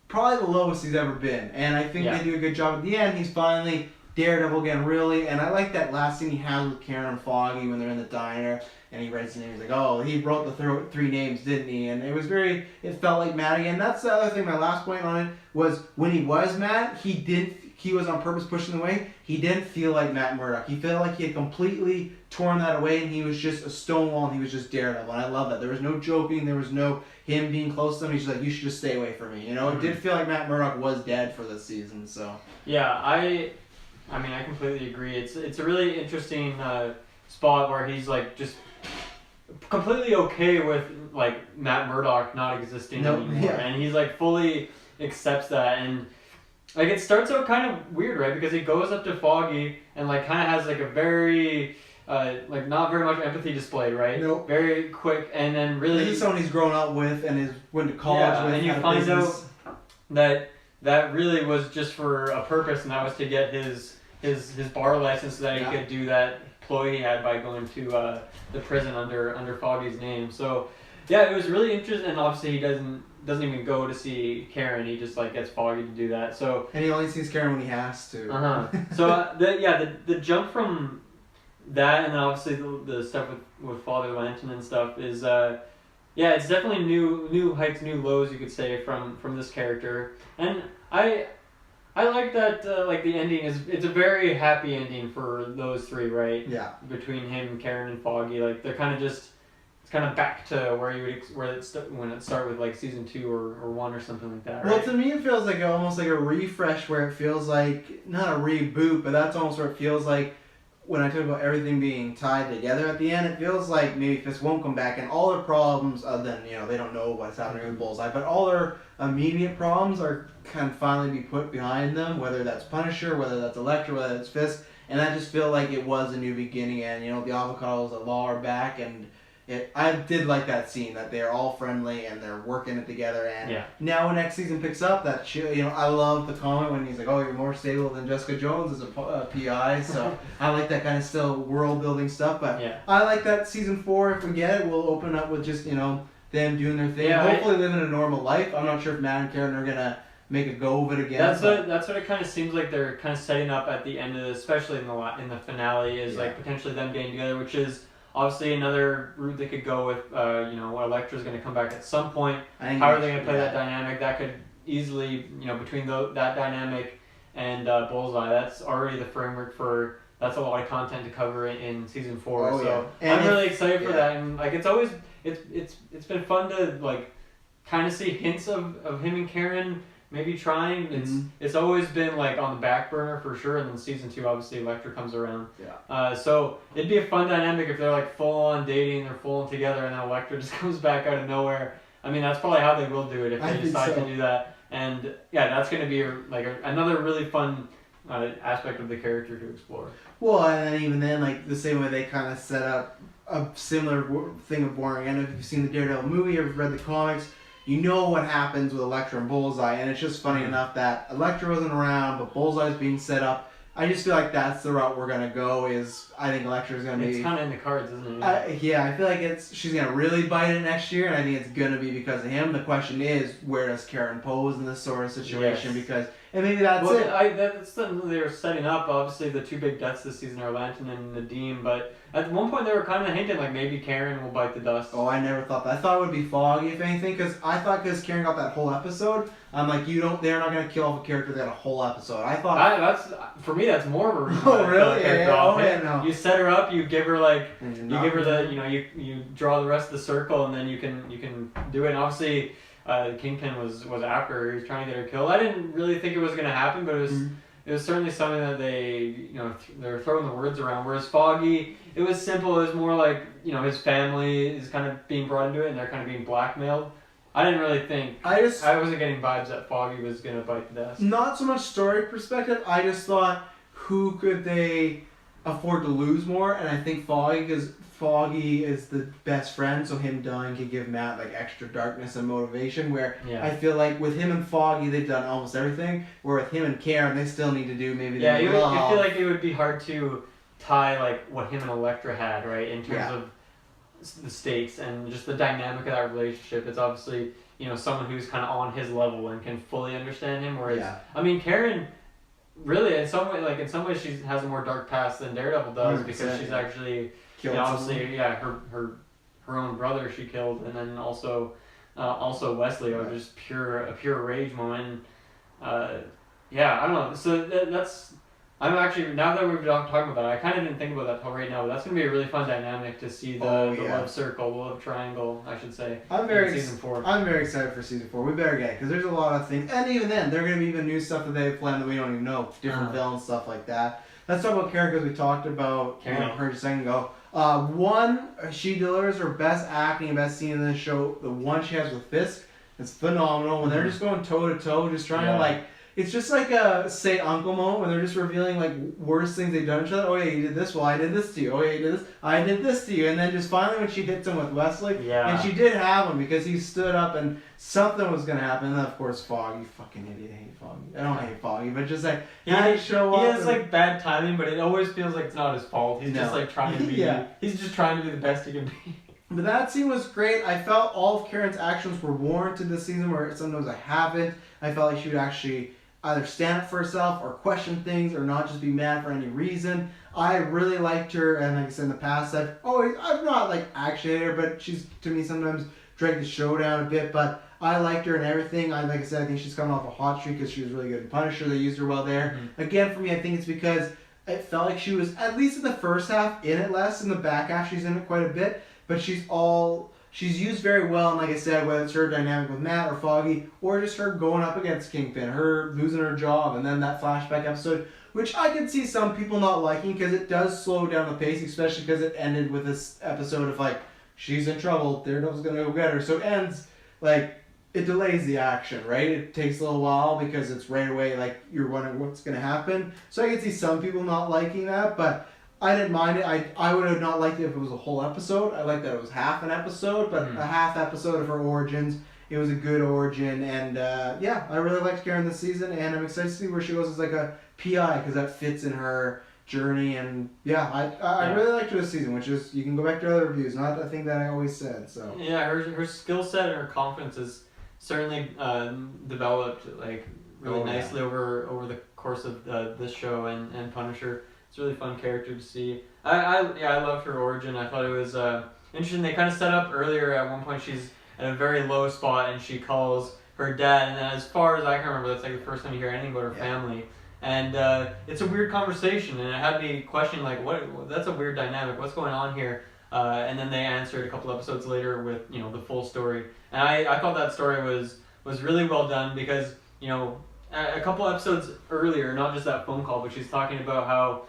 probably the lowest he's ever been, and I think they do a good job at the end. He's finally Daredevil again, really, and I like that last scene he has with Karen and Foggy when they're in the diner, and he writes the name. He's like, oh, he wrote the three names, didn't he? And it felt like Matt again. That's the other thing, my last point on it, was when he was Matt, he was on purpose pushing away. He didn't feel like Matt Murdock. He felt like he had completely torn that away, and he was just a Stonewall, and he was just Daredevil, and I love that. There was no joking, there was no him being close to them. He's just like, you should just stay away from me. You know, it did feel like Matt Murdock was dead for this season, so. Yeah, I mean, I completely agree. It's a really interesting spot where he's like just completely okay with like Matt Murdock not existing anymore, and he's like fully accepts that, and like it starts out kind of weird, right? Because he goes up to Foggy and like kind of has like a very like not very much empathy displayed, right? Nope. Very quick, and then really he's someone he's grown up with and went to college with. And you find out that really was just for a purpose, and that was to get his bar license so that he could do that ploy he had by going to the prison under Foggy's name. So yeah, it was really interesting, and obviously he doesn't even go to see Karen. He just like gets Foggy to do that. So and he only sees Karen when he has to. So the jump from that, and then obviously the stuff with Father Lanton and stuff is it's definitely new heights, new lows, you could say, from this character. And I like that like the ending it's a very happy ending for those three, right? Yeah. Between him, Karen, and Foggy, like they're kind of just kind of back to where you would when it started with like season 2 or 1 or something like that, right? Well, to me it feels like almost like a refresh, where it feels like not a reboot, but that's almost where it feels like when I talk about everything being tied together at the end. It feels like maybe Fisk won't come back, and all their problems, other than they don't know what's happening with Bullseye, but all their immediate problems are kind of finally be put behind them. Whether that's Punisher, whether that's Elektra, whether that's Fisk, and I just feel like it was a new beginning, and the Avocados, the Law are back, and. I did like that scene that they're all friendly and they're working it together, and now when next season picks up, that I love the comment when he's like, "Oh, you're more stable than Jessica Jones as a PI," so I like that kind of still world building stuff. But I like that season 4, if we get it, we'll open up with just them doing their thing, hopefully living a normal life. I'm not sure if Matt and Karen are gonna make a go of it again. That's what it kind of seems like they're kind of setting up at the end of this, especially in the finale, is like potentially them getting together, which is. Obviously, another route they could go with, Elektra's going to come back at some point. How are they going to play that dynamic? That could easily, between that dynamic and Bullseye. That's already the framework for. That's a lot of content to cover in season 4. Oh, so yeah. I'm really excited for that. And like it's been fun to like kind of see hints of him and Karen maybe trying. It's always been like on the back burner for sure. And then season 2, obviously Elektra comes around. Yeah. So it'd be a fun dynamic if they're like full on dating, they're full on together, and then Elektra just comes back out of nowhere. I mean, that's probably how they will do it if they decide to do that. And yeah, that's going to be another really fun aspect of the character to explore. Well, and then even then, like the same way they kind of set up a similar thing of boring. And if you've seen the Daredevil movie or read the comics, you know what happens with Elektra and Bullseye, and it's just funny enough that Elektra wasn't around, but Bullseye's being set up. I just feel like that's the route we're gonna go. I think Elektra's gonna be. It's kind of in the cards, isn't it? Yeah, I feel like she's gonna really bite it next year, and I think it's gonna be because of him. The question is, where does Karen pose in this sort of situation? Yes. Because, and maybe that's it. That's something they were setting up. Obviously, the 2 big deaths this season are Lantern and Nadeem, but at one point they were kind of hinting like maybe Karen will bite the dust. Oh, I never thought that. I thought it would be Foggy, if anything, because Karen got that whole episode, I'm like, they're not going to kill off a character that got a whole episode. I thought... For me, that's more of a reason. Oh, really? No. You set her up, you give her you draw the rest of the circle, and then you can do it. And obviously, Kingpin was after her. He was trying to get her killed. I didn't really think it was going to happen, but it was certainly something that they were throwing the words around. Whereas Foggy, it was simple. It was more like his family is kind of being brought into it, and they're kind of being blackmailed. I didn't really think. I wasn't getting vibes that Foggy was gonna bite the dust. Not so much story perspective. I just thought, who could they afford to lose more? And I think Foggy, because Foggy is the best friend, so him dying can give Matt like extra darkness and motivation. Where I feel like with him and Foggy, they've done almost everything. Where with him and Karen, they still need to do maybe. I feel like it would be hard to tie like what him and Elektra had, right, in terms of the stakes and just the dynamic of that relationship. It's obviously someone who's kind of on his level and can fully understand him. Whereas I mean, Karen, really in some ways she has a more dark past than Daredevil does, because she's actually obviously her own brother she killed, and then also Wesley, or just a pure rage moment. I don't know. So that's. I'm actually, now that we've been talking about it, I kind of didn't think about that till right now, but that's going to be a really fun dynamic to see the love circle, the love triangle, I should say, in season 4. I'm very excited for season 4. We better get it, because there's a lot of things, and even then, there are going to be even new stuff that they've planned that we don't even know, different villains, stuff like that. Let's talk about Karen, because we talked about her a second ago. One, she delivers her best acting and best scene in this show, the one she has with Fisk. It's phenomenal, when they're just going toe-to-toe, just trying to, like, it's just like a say uncle moment when they're just revealing like worst things they've done to each other. Oh yeah, you did this. Well, I did this to you. Oh yeah, you did this. I did this to you. And then just finally when she hits him with Wesley, and she did have him because he stood up and something was gonna happen. And then of course Foggy, fucking idiot, I hate Foggy. I don't hate Foggy, but just like he has like bad timing, but it always feels like it's not his fault. He's just like trying to be. He's just trying to be the best he can be. But that scene was great. I felt all of Karen's actions were warranted this season, where sometimes I haven't. I felt like she would actually either stand up for herself or question things or not just be mad for any reason. I really liked her, and like I said in the past, I've not like actually hated her, but she's to me sometimes dragged the show down a bit, but I liked her and everything. Like I said, I think she's coming off a hot streak because she was really good in Punisher. They used her well there. Again, for me, I think it's because it felt like she was, at least in the first half, in it less. In the back half, she's in it quite a bit, but she's used very well, and like I said, whether it's her dynamic with Matt or Foggy, or just her going up against Kingpin, her losing her job, and then that flashback episode, which I could see some people not liking because it does slow down the pace, especially because it ended with this episode of like, she's in trouble, Daredevil's gonna go get her. So it ends, like, it delays the action, right? It takes a little while because it's right away, like, you're wondering what's gonna happen. So I could see some people not liking that, but I didn't mind it. I would have not liked it if it was a whole episode. I liked that it was half an episode, but a half episode of her origins. It was a good origin, and I really liked Karen this season, and I'm excited to see where she goes as like a PI, because that fits in her journey, and I really liked her this season, which is, you can go back to other reviews, not a thing that I always said. So yeah, her skill set and her confidence is certainly developed like really nicely over the course of this show and Punisher. It's a really fun character to see. I loved her origin. I thought it was interesting. They kind of set up earlier at one point she's at a very low spot and she calls her dad, and then as far as I can remember, that's like the first time you hear anything about her family. And it's a weird conversation, and it had me question like, what? That's a weird dynamic. What's going on here? And then they answered a couple episodes later with the full story. And I thought that story was really well done because a couple episodes earlier, not just that phone call, but she's talking about how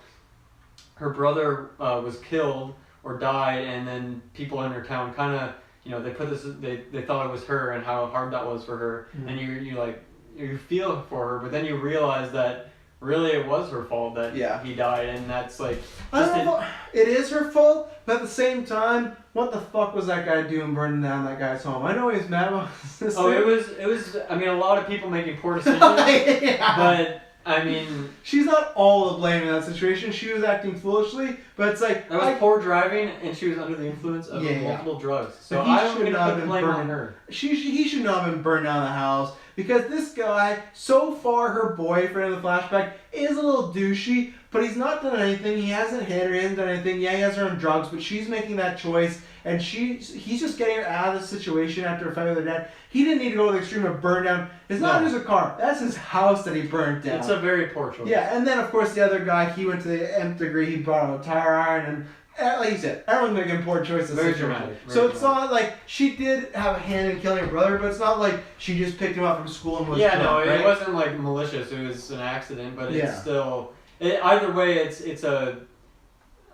her brother was killed or died, and then people in her town kind of they put this they thought it was her and how hard that was for her, and you feel for her, but then you realize that really it was her fault that he died, and that's like it is her fault, but at the same time, what the fuck was that guy doing burning down that guy's home? I know he was mad about this. Oh, it was. I mean, a lot of people making poor decisions, but I mean, she's not all to blame in that situation. She was acting foolishly, but it's like that was poor driving, and she was under the influence of multiple drugs. So I don't think I put blame on her. He should not have been burned down the house. Because this guy, so far her boyfriend in the flashback, is a little douchey, but he's not done anything. He hasn't hit her, he hasn't done anything. Yeah, he has her on drugs, but she's making that choice, and he's just getting her out of the situation after a fight with her dad. He didn't need to go to the extreme of burn down. It's not just a car, that's his house that he burned down. It's a very poor choice. Yeah, and then of course the other guy, he went to the nth degree, he bought a tire iron, and like you said, everyone's making poor choices. Very dramatic. So it's not like she did have a hand in killing her brother, but it's not like she just picked him up from school and was drunk, it wasn't like malicious. It was an accident, but it's still. Either way, it's a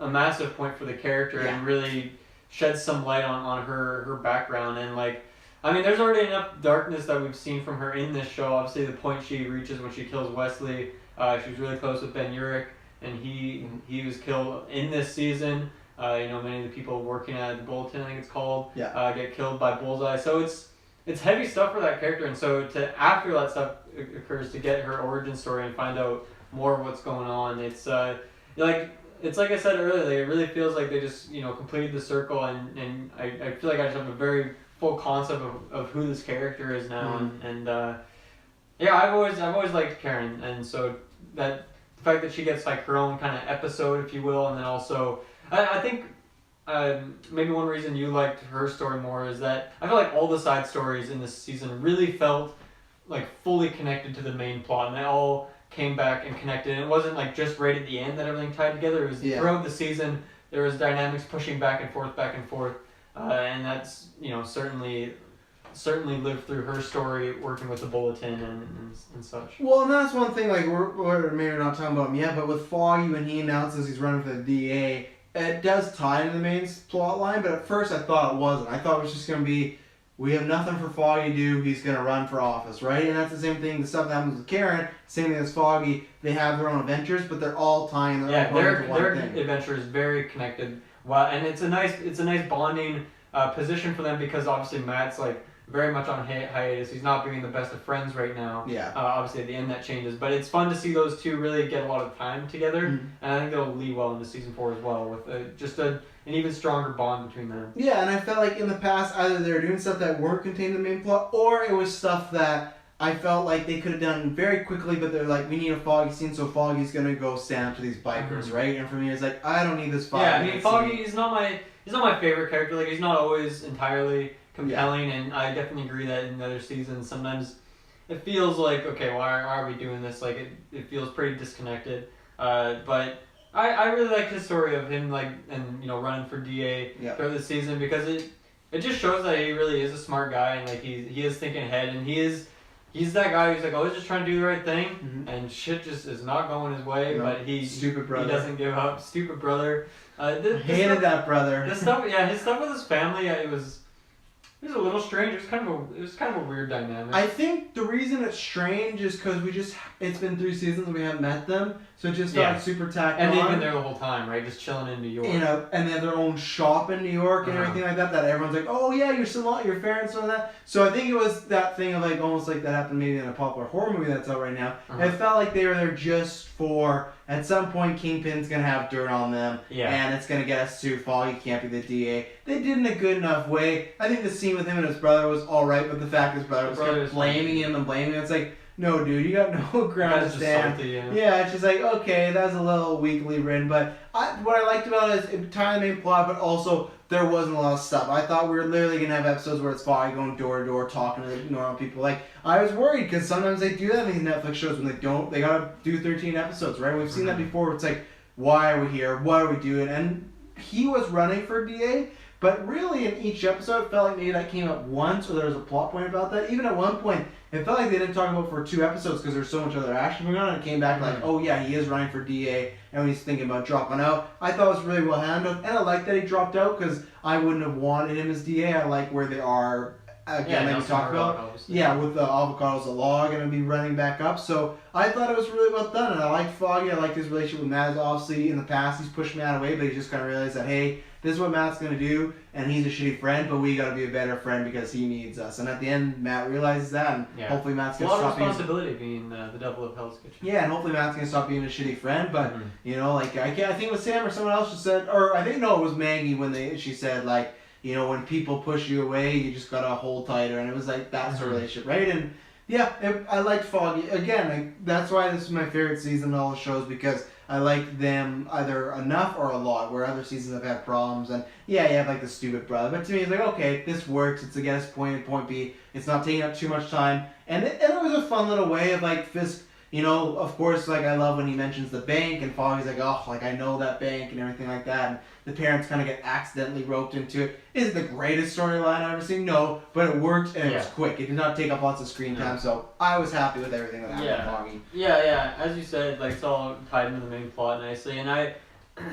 massive point for the character and really sheds some light on her background, and like, I mean, there's already enough darkness that we've seen from her in this show. Obviously, the point she reaches when she kills Wesley, she was really close with Ben Urich, and he was killed in this season. Many of the people working at the Bulletin, I think it's called, get killed by Bullseye. So it's heavy stuff for that character, and so after that stuff occurs, to get her origin story and find out more of what's going on, it's like I said earlier, like, it really feels like they just completed the circle, and I feel like I just have a very full concept of who this character is now, and I've always liked Karen, and so that. The fact that she gets like her own kind of episode, if you will, and then also, I think maybe one reason you liked her story more is that I feel like all the side stories in this season really felt like fully connected to the main plot, and they all came back and connected. And it wasn't like just right at the end that everything tied together. It was throughout the season. There was dynamics pushing back and forth, and that's certainly lived through her story working with the Bulletin and such. Well, and that's one thing, like, we're maybe not talking about him yet, but with Foggy, when he announces he's running for the DA, it does tie into the main plot line, but at first I thought it wasn't. I thought it was just going to be, we have nothing for Foggy to do, he's going to run for office, right? And that's the same thing, the stuff that happens with Karen, same thing as Foggy, they have their own adventures, but they're all tying their adventure is very connected. Wow, and it's a nice bonding position for them, because obviously Matt's like very much on hiatus. He's not being the best of friends right now. Yeah. Obviously at the end that changes, but it's fun to see those two really get a lot of time together, and I think they'll lead well into season 4 as well, with just an even stronger bond between them. Yeah, and I felt like in the past either they were doing stuff that weren't contained in the main plot, or it was stuff that I felt like they could have done very quickly, but they're like, we need a Foggy scene, so Foggy's gonna go stand up to these bikers, right? And for me, it's like, I don't need this Foggy. Yeah, I mean, Foggy is not my favorite character. Like, he's not always entirely compelling, and I definitely agree that in the other seasons sometimes it feels like, okay, why are we doing this? Like, it feels pretty disconnected. But I really like his story of him, like, and running for DA throughout the season, because it just shows that he really is a smart guy, and like he is thinking ahead, and he's that guy who's like always just trying to do the right thing, and shit just is not going his way, but stupid brother. He doesn't give up. Stupid brother. Hated that brother. His stuff with his family, it was a little strange. It was kind of a weird dynamic. I think the reason it's strange is because it's been 3 seasons and we haven't met them, so it just felt super tacked on. And they've been on. there the whole time, right? Just chilling in New York. And they have their own shop in New York and everything like that. That everyone's like, oh yeah, your salon, your fair and so on that. So I think it was that thing of like almost like that happened maybe in a popular horror movie that's out right now. It felt like they were there just for, at some point Kingpin's gonna have dirt on them, and it's gonna get us to Foggy can't be the DA. They did in a good enough way. I think the scene with him and his brother was alright, but the fact his brother was kept blaming him, it's like, no, dude, you got no ground to stand. Salty, Yeah, it's just like, okay, that was a little weakly written, but what I liked about it is it tied the main plot, but also there wasn't a lot of stuff. I thought we were literally going to have episodes where it's Foggy going door to door talking to normal people. Like, I was worried because sometimes they do that in these Netflix shows when they got to do 13 episodes, right? We've seen that before. It's like, why are we here? What are we doing? And he was running for DA, but really in each episode it felt like maybe that came up once or there was a plot point about that. Even at one point, it felt like they didn't talk about it for 2 episodes because there's so much other action going on, and it came back like, oh yeah, he is running for DA, and when he's thinking about dropping out, I thought it was really well handled, and I like that he dropped out because I wouldn't have wanted him as DA. I like where they are, again, like we talked about, with the avocados, the law are going to be running back up, so I thought it was really well done, and I liked Foggy. I liked his relationship with Matt. Obviously, in the past, he's pushed Matt away, but he just kind of realized that, hey, this is what Matt's going to do, and he's a shitty friend, but we got to be a better friend because he needs us. And at the end, Matt realizes that, and hopefully Matt's going to stop being... A lot of responsibility being the devil of Hell's Kitchen. Yeah, and hopefully Matt's going to stop being a shitty friend, but, you know, like, I think it was Sam or someone else just said, or I think, no, it was Maggie when she said, like, you know, when people push you away, you just got to hold tighter, and it was like, that's the relationship, right? And, yeah, I liked Foggy. Again, that's why this is my favorite season of all the shows, because I like them either enough or a lot, where other seasons have had problems. And yeah, you have like the stupid brother, but to me it's like, okay, this works. It's to get us point A, point B. It's not taking up too much time, and it was a fun little way of like Fisk. You know, of course, like I love when he mentions the bank, and Foggy's like, oh, like I know that bank and everything like that. And the parents kind of get accidentally roped into it. Is it the greatest storyline I've ever seen? No, but it worked and it was quick. It did not take up lots of screen time, so I was happy with everything that happened to Foggy. Yeah. As you said, like it's all tied into the main plot nicely, and I,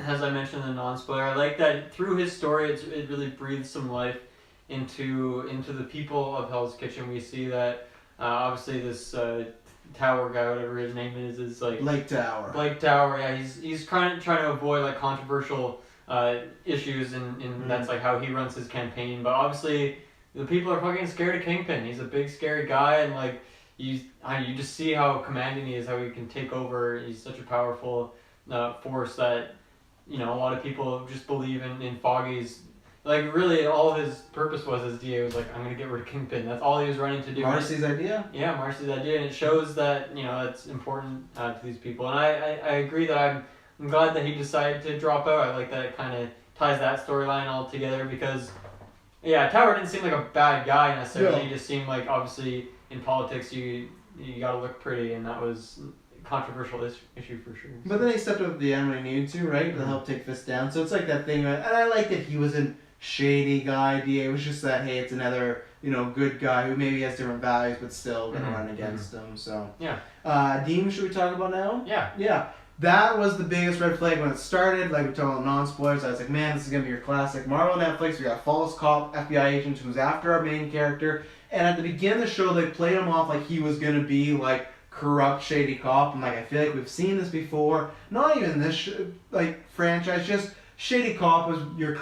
as I mentioned in the non-spoiler, I like that through his story, it really breathes some life into the people of Hell's Kitchen. We see that obviously this. Tower guy, whatever his name is like Blake Tower. Yeah, he's trying to avoid like controversial issues, and that's like how he runs his campaign. But obviously, the people are fucking scared of Kingpin. He's a big, scary guy, and like you just see how commanding he is, how he can take over. He's such a powerful force that a lot of people just believe in Foggy's. Like, really, all his purpose was as DA was like, I'm going to get rid of Kingpin. That's all he was running to do. Marcy's idea? Yeah, Marcy's idea. And it shows that, that's important to these people. And I agree that I'm glad that he decided to drop out. I like that it kind of ties that storyline all together because, yeah, Tower didn't seem like a bad guy necessarily. He just seemed like, obviously, in politics, you got to look pretty. And that was a controversial issue for sure. But then he stepped up at the end when he needed to, right? To help take Fisk down. So it's like that thing. And I like that he wasn't shady guy idea. It was just that, hey, it's another good guy who maybe has different values but still gonna run against him. So Dean, should we talk about now? Yeah, that was the biggest red flag when it started. Like we talked about non-spoilers, I was like, man, this is gonna be your classic Marvel Netflix. We got a false cop FBI agent who's after our main character, and at the beginning of the show they played him off like he was gonna be like corrupt, shady cop. And like I feel like we've seen this before, not even this franchise, just shady cop was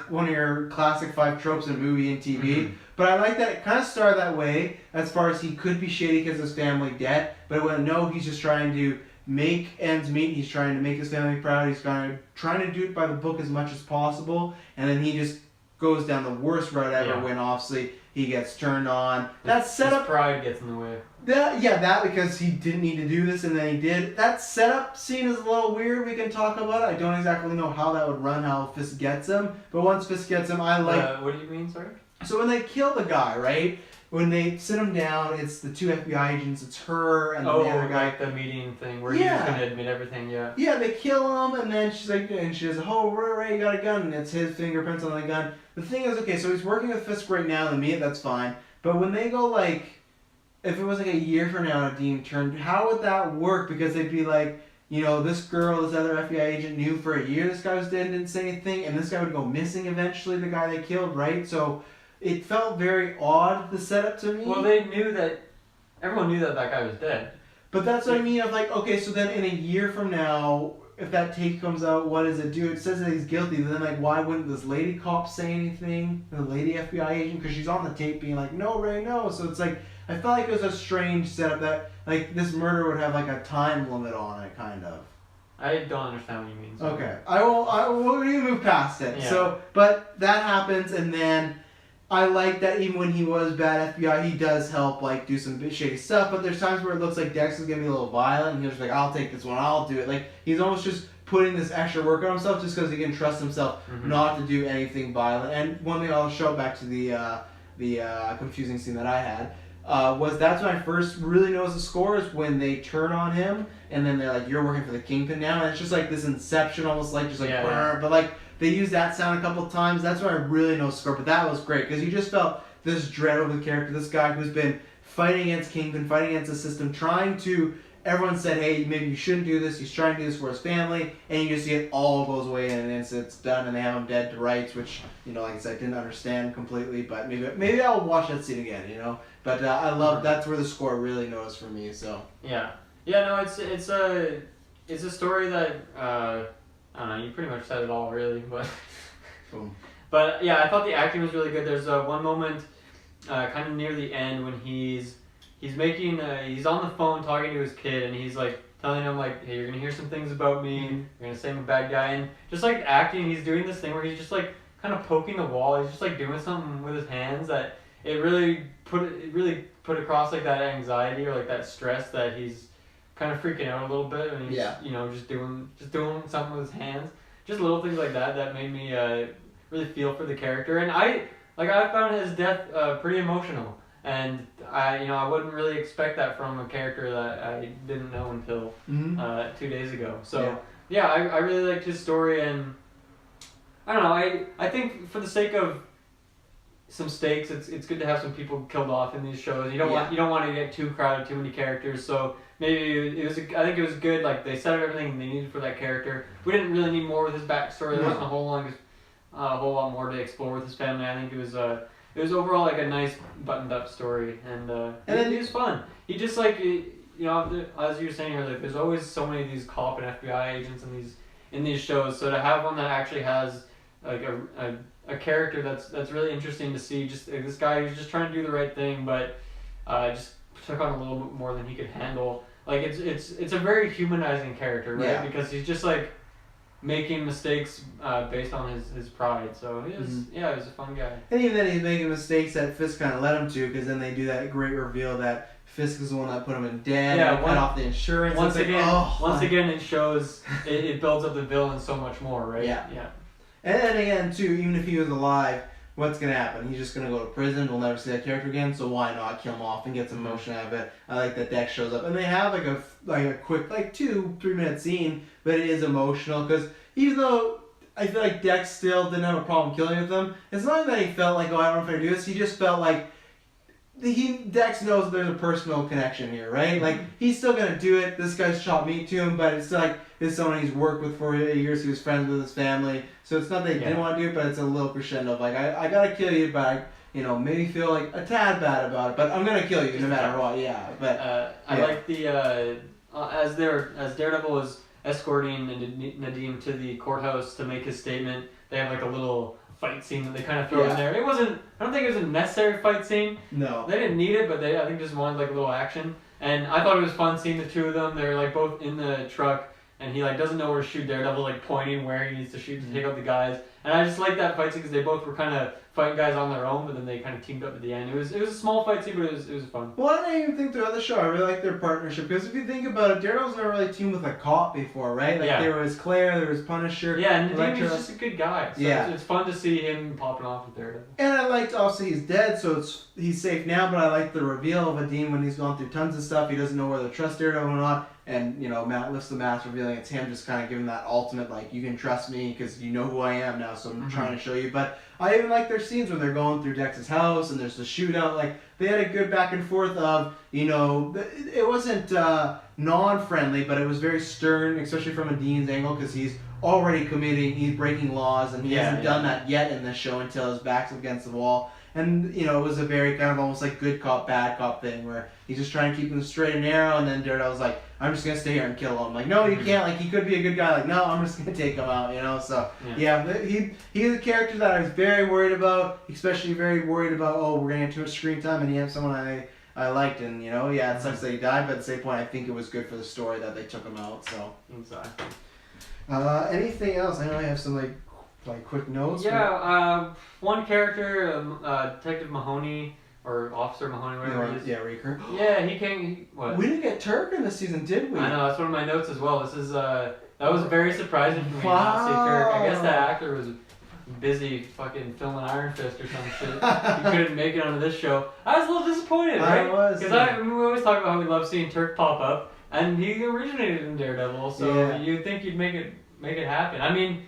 one of your classic 5 tropes in movie and TV. But I like that it kind of started that way as far as he could be shady because of his family debt. But it went, no, he's just trying to make ends meet. He's trying to make his family proud. He's trying to do it by the book as much as possible. And then he just goes down the worst route ever when obviously he gets turned on. That setup, his pride gets in the way. That because he didn't need to do this and then he did. That setup scene is a little weird. We can talk about it. I don't exactly know how that would run, how Fisk gets him. But once Fisk gets him, I like... what do you mean, sorry? So when they kill the guy, right? When they sit him down, it's the 2 FBI agents. It's her and the other guy. Like the meeting thing where he's just going to admit everything, Yeah, they kill him and then she's like, and she says, oh, Ray, you got a gun. And it's his fingerprints on the gun. The thing is, okay, so he's working with Fisk right now. The meet, that's fine. But when they go like... If it was like a year from now and Dean turned, how would that work? Because they'd be like, this girl, this other FBI agent knew for a year this guy was dead and didn't say anything, and this guy would go missing eventually, the guy they killed, right? So it felt very odd, the setup to me. Well, everyone knew that guy was dead. But that's what I mean, of like, okay, so then in a year from now, if that tape comes out, what does it do? It says that he's guilty, but then like, why wouldn't this lady cop say anything? The lady FBI agent, because she's on the tape being like, no, Ray, no. So it's like, I felt like it was a strange setup that, like, this murder would have, like, a time limit on it, kind of. I don't understand what you mean. Okay. I will move past it. Yeah. So, but that happens, and then I like that even when he was bad FBI, he does help like do some shady stuff. But there's times where it looks like Dex is gonna be a little violent, and he's just like, "I'll take this one, I'll do it." Like he's almost just putting this extra work on himself just because he can trust himself not to do anything violent. And one thing I'll show back to the confusing scene that I had. Was that's when I first really noticed the score is when they turn on him and then they're like, "You're working for the Kingpin now," and it's just like this Inception, almost like just like, but like they used that sound a couple of times. That's when I really noticed the score. But that was great because you just felt this dread over the character, this guy who's been fighting against Kingpin, fighting against the system, trying to. Everyone said, "Hey, maybe you shouldn't do this." He's trying to do this for his family, and you just see it all goes away in an instant. It's done, and they have him dead to rights, which like I said, I didn't understand completely, but maybe I'll watch that scene again. But I love that's where the score really noticed for me. So no, it's a story that I don't know. You pretty much said it all, really, but boom. But yeah, I thought the acting was really good. There's one moment, kind of near the end when he's on the phone talking to his kid, and he's like telling him like, "Hey, you're gonna hear some things about me. You're gonna say I'm a bad guy," and just like acting, he's doing this thing where he's just like kind of poking the wall. He's just like doing something with his hands that it really put across like that anxiety or like that stress that he's kind of freaking out a little bit, and he's just doing something with his hands. Just little things like that made me really feel for the character, and I found his death pretty emotional. And I wouldn't really expect that from a character that I didn't know until 2 days ago. So I really liked his story, and I don't know. I think for the sake of some stakes, it's good to have some people killed off in these shows. You don't want to get too crowded, too many characters. So maybe I think it was good. Like they set up everything they needed for that character. We didn't really need more with his backstory. There wasn't a whole lot more to explore with his family. I think it was overall like a nice buttoned up story, and it was fun. He just like as you were saying earlier, there's always so many of these cop and FBI agents in these shows. So to have one that actually has like a character that's really interesting to see, just this guy who's just trying to do the right thing, but just took on a little bit more than he could handle. Like it's a very humanizing character, right? Yeah. Because he's just like making mistakes based on his pride. So he was a fun guy. And even then, he's making mistakes that Fisk kind of led him to, because then they do that great reveal that Fisk is the one that put him in debt. Yeah, cut off the insurance. Once again, it shows it builds up the villain so much more, right? Yeah. Yeah. And then again, too, even if he was alive, what's gonna happen? He's just gonna go to prison. We'll never see that character again. So why not kill him off and get some emotion out of it? I like that Dex shows up, and they have like a quick 2-3 minute scene, but it is emotional because even though I feel like Dex still didn't have a problem killing with them, it's not that he felt like, oh, I don't know if I do this. He just felt like Dex knows there's a personal connection here, right? Like he's still gonna do it. This guy's chopped meat to him, but it's like it's someone he's worked with for years. He was friends with his family, so it's not that he didn't want to do it, but it's a little crescendo of like I gotta kill you, but maybe feel like a tad bad about it, but I'm gonna kill you no matter what. Yeah, but I like the as Daredevil was escorting Nadim to the courthouse to make his statement. They have like a little fight scene that they kind of throw in there. I don't think it was a necessary fight scene. No. They didn't need it, but I think just wanted like a little action. And I thought it was fun seeing the two of them. They're like both in the truck, and he like doesn't know where to shoot. Daredevil like pointing where he needs to shoot to take out the guys. And I just like that fight scene because they both were kind of fighting guys on their own, but then they kind of teamed up at the end. It was a small fight scene, but it was fun. Well, I didn't even think throughout the show. I really like their partnership because if you think about it, Daredevil's never really teamed with a cop before, right? Like there was Claire, there was Punisher. Yeah, and Nadim is just a good guy. So yeah, it's fun to see him popping off with Daredevil. And I liked obviously he's dead, so he's safe now. But I like the reveal of Nadim when he's gone through tons of stuff. He doesn't know whether to trust Daredevil or not. And Matt lifts the mask, revealing it's him, just kind of giving that ultimate like, you can trust me because you know who I am now. So I'm trying to show you. But I even like their scenes when they're going through Dex's house and there's the shootout. Like they had a good back and forth of it wasn't non-friendly, but it was very stern, especially from a Dean's angle because he's already he's breaking laws, and he hasn't done that yet in this show until his back's against the wall. And, it was a very kind of almost like good cop, bad cop thing where he's just trying to keep him straight and narrow, and then Daredevil's like, I'm just going to stay here and kill him. Like, no, you can't. Like, he could be a good guy. Like, no, I'm just going to take him out, So, he's a character that I was very worried about, especially very worried about, we're going to get too much screen time, and he had someone I liked, and, it sucks that he died, but at the same point, I think it was good for the story that they took him out, so. Exactly. Anything else? I know I have some, like quick notes? Yeah, one character, Detective Mahoney, or Officer Mahoney, whatever it is. Yeah, Raker. Yeah, he came. What? We didn't get Turk in this season, did we? I know, that's one of my notes as well. This is that was very surprising for me to not see Turk. I guess that actor was busy fucking filming Iron Fist or some shit. He couldn't make it onto this show. I was a little disappointed, right? I was. Because we always talk about how we love seeing Turk pop up, and he originated in Daredevil, so you'd think you'd make it happen. I mean,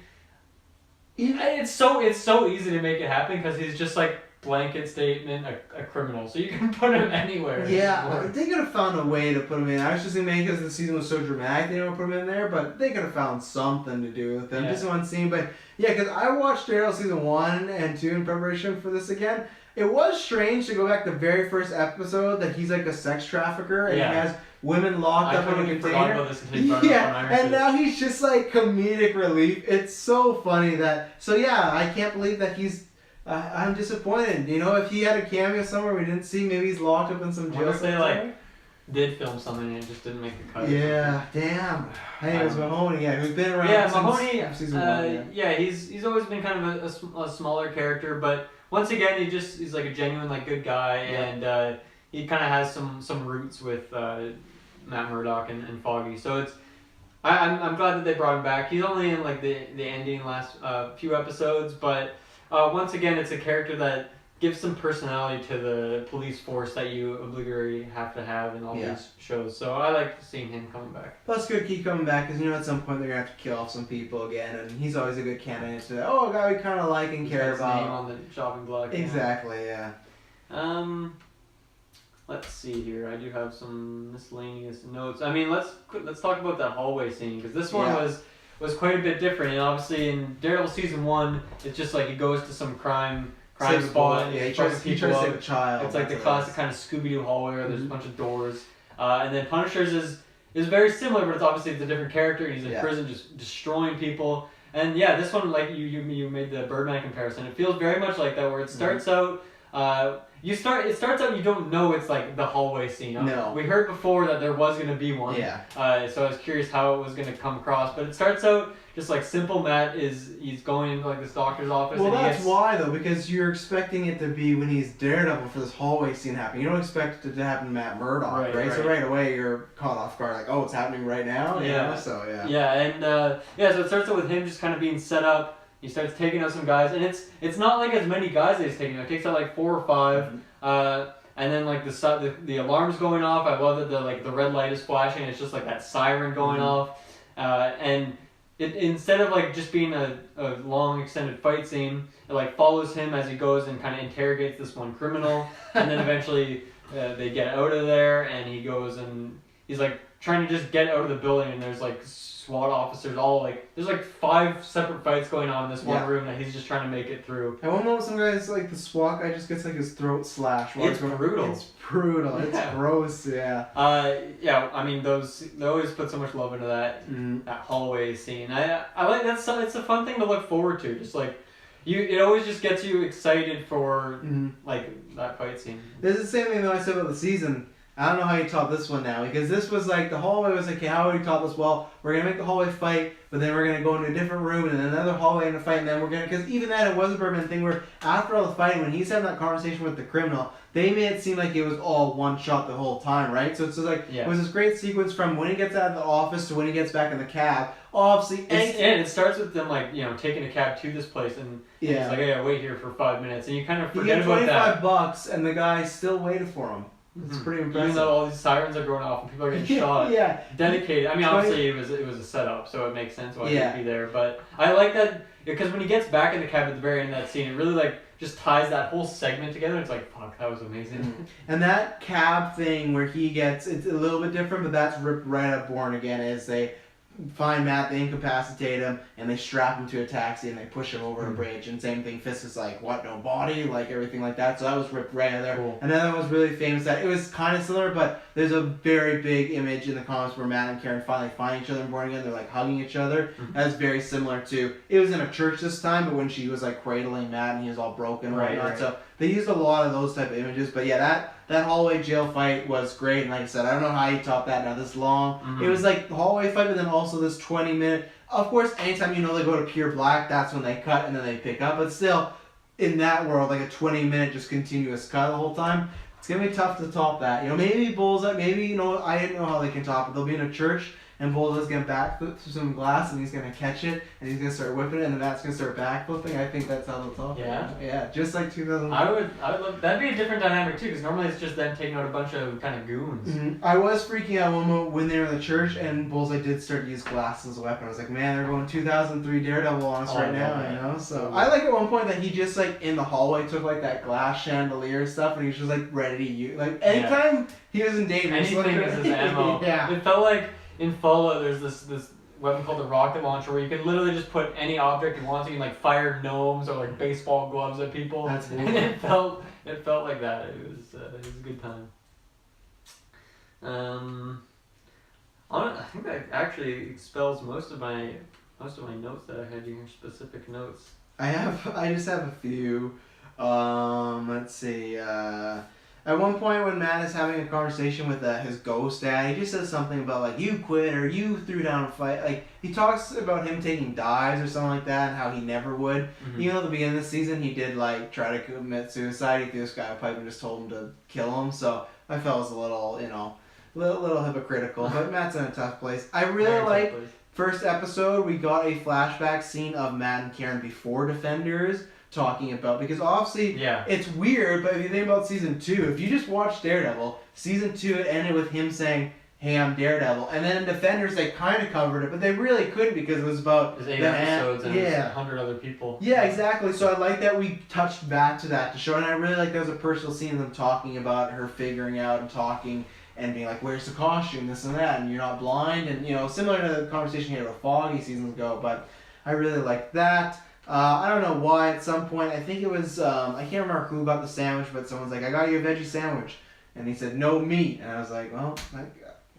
it's so easy to make it happen because he's just like blanket statement a criminal, so you can put him anywhere. Yeah, they could have found a way to put him in. I was just thinking maybe because the season was so dramatic they don't put him in there, but they could have found something to do with him. Just one scene, but yeah, because I watched Daredevil season 1 and 2 in preparation for this again. It was strange to go back to the very first episode that he's like a sex trafficker and he has women locked up in a container. About this and now he's just like comedic relief. It's so funny that. So yeah, I can't believe that he's. I'm disappointed. You know, if he had a cameo somewhere we didn't see, maybe he's locked up in some jail. They did film something and it just didn't make the cut. Yeah, damn. Hey, it was Mahoney. Yeah, who's been around since Mahoney, season 1. He's always been kind of a smaller character, but once again, he's like a genuine like good guy, and he kind of has some roots with Matt Murdock and Foggy. So it's I'm glad that they brought him back. He's only in like the ending last few episodes, but. Once again, it's a character that gives some personality to the police force that you obligatory have to have in all these shows. So I like seeing him coming back. Plus, good keep coming back because at some point they're gonna have to kill off some people again, and he's always a good candidate to a guy we kind of like and care about. Name on the chopping block. Exactly. Yeah. Let's see here. I do have some miscellaneous notes. I mean, let's talk about that hallway scene because this one was quite a bit different, and obviously in Daredevil season 1, it's just like he goes to some crime spot. Yeah, he tries to save a child. It's like the classic kind of Scooby-Doo hallway where there's a bunch of doors. And then Punisher's is very similar, but it's a different character. He's in prison just destroying people. And yeah, this one, like you made the Birdman comparison. It feels very much like that, where it starts out. It starts out you don't know it's like the hallway scene. No. We heard before that there was going to be one. Yeah. So I was curious how it was going to come across, but it starts out just like simple. Matt he's going into like this doctor's office. Well, that's why though, because you're expecting it to be when he's Daredevil for this hallway scene happening. You don't expect it to happen to Matt Murdock, right? So right away you're caught off guard, like, oh, it's happening right now. Yeah. So yeah. Yeah, and so it starts out with him just kind of being set up. He starts taking out some guys, and it's not like as many guys that he's taking out. It takes out like 4 or 5, and then like the alarm's going off. I love that the red light is flashing. It's just like that siren going off, and it instead of like just being a long extended fight scene, it like follows him as he goes and kind of interrogates this one criminal, and then eventually they get out of there, and he goes and he's like trying to just get out of the building, and there's like SWAT officers all like there's like 5 separate fights going on in this one room that he's just trying to make it through. I won't know some guys like the SWAT guy just gets like his throat slashed. It's brutal. It's brutal. It's gross. Yeah. I mean they always put so much love into that hallway scene. I like it's a fun thing to look forward to. Just like it always just gets you excited for like that fight scene. This is the same thing that I said about the season. I don't know how you top this one now, because this was like, the hallway was like, okay, how would we top this? Well, we're going to make the hallway fight, but then we're going to go into a different room and another hallway and a fight, and then we're going to, because even then it was a Birdman thing where after all the fighting, when he's having that conversation with the criminal, they made it seem like it was all one shot the whole time, right? So it's just like, it was this great sequence from when he gets out of the office to when he gets back in the cab. Obviously, and it starts with them like, taking a cab to this place, and he's like, I gotta wait here for 5 minutes, and you kind of forget about that. $25 and the guy still waited for him. It's pretty impressive. Even though all these sirens are going off and people are getting shot. Dedicated. I mean, obviously it was a setup, so it makes sense why he'd be there. But I like that because when he gets back in the cab at the very end of that scene, it really like just ties that whole segment together. It's like, fuck, that was amazing. And that cab thing where he gets, it's a little bit different, but that's ripped right up Born Again as they find Matt, they incapacitate him, and they strap him to a taxi and they push him over a bridge. And same thing, Fisk is like, what, no body? Like everything like that. So that was ripped right out of there. Cool. Another one was really famous that it was kind of similar, but there's a very big image in the comics where Matt and Karen finally find each other in Born Again. They're like hugging each other. That's very similar to, it was in a church this time, but when she was like cradling Matt and he was all broken and whatnot. Right. So they used a lot of those type of images. But yeah, that hallway jail fight was great, and like I said, I don't know how you top that now this long. It was like the hallway fight, but then also this 20-minute. of course, anytime they go to pure black, that's when they cut and then they pick up. But still, in that world, like a 20-minute just continuous cut the whole time, it's gonna be tough to top that. Maybe Bullseye, maybe I didn't know how they can top it. They'll be in a church and Bullseye's gonna backflip through some glass and he's gonna catch it and he's gonna start whipping it and the Matt's gonna start backflipping. I think that's how they'll top it. Yeah, just like 2000. I would love that'd be a different dynamic too, because normally it's just them taking out a bunch of kind of goons. Mm-hmm. I was freaking out one moment when they were in the church and Bullseye did start to use glass as a weapon. I was like, man, they're going 2003 Daredevil on us right now, So I like at one point that he just in the hallway took that glass chandelier stuff and he was just ready to use anytime he was in danger. Anything is his ammo. Yeah. It felt like in Fallout there's this weapon called the rocket launcher where you can literally just put any object you want to. You can fire gnomes or baseball gloves at people. That's cool. And it felt like that. It was a good time. I think that actually expels most of my notes that I had here, specific notes. I just have a few. Let's see. At one point when Matt is having a conversation with his ghost dad, he just says something about you quit or you threw down a fight. He talks about him taking dives or something like that and how he never would. Mm-hmm. Even though at the beginning of the season he did try to commit suicide, he threw this guy a pipe and just told him to kill him. So I felt it was a little hypocritical. But Matt's in a tough place. I really first episode we got a flashback scene of Matt and Karen before Defenders. Talking about, because obviously it's weird, but if you think about season 2, if you just watch Daredevil, season 2 it ended with him saying, hey, I'm Daredevil, and then in Defenders they kind of covered it, but they really couldn't because it was about there's 8 episodes and 100 other people. Yeah, exactly. So I like that we touched back to that to show, and I really like there was a personal scene of them talking about her figuring out and talking and being where's the costume, this and that, and you're not blind, and similar to the conversation you had with Foggy seasons ago, but I really liked that. I don't know why at some point, I think it was, I can't remember who got the sandwich, but someone's like, I got you a veggie sandwich. And he said, no meat. And I was like, well,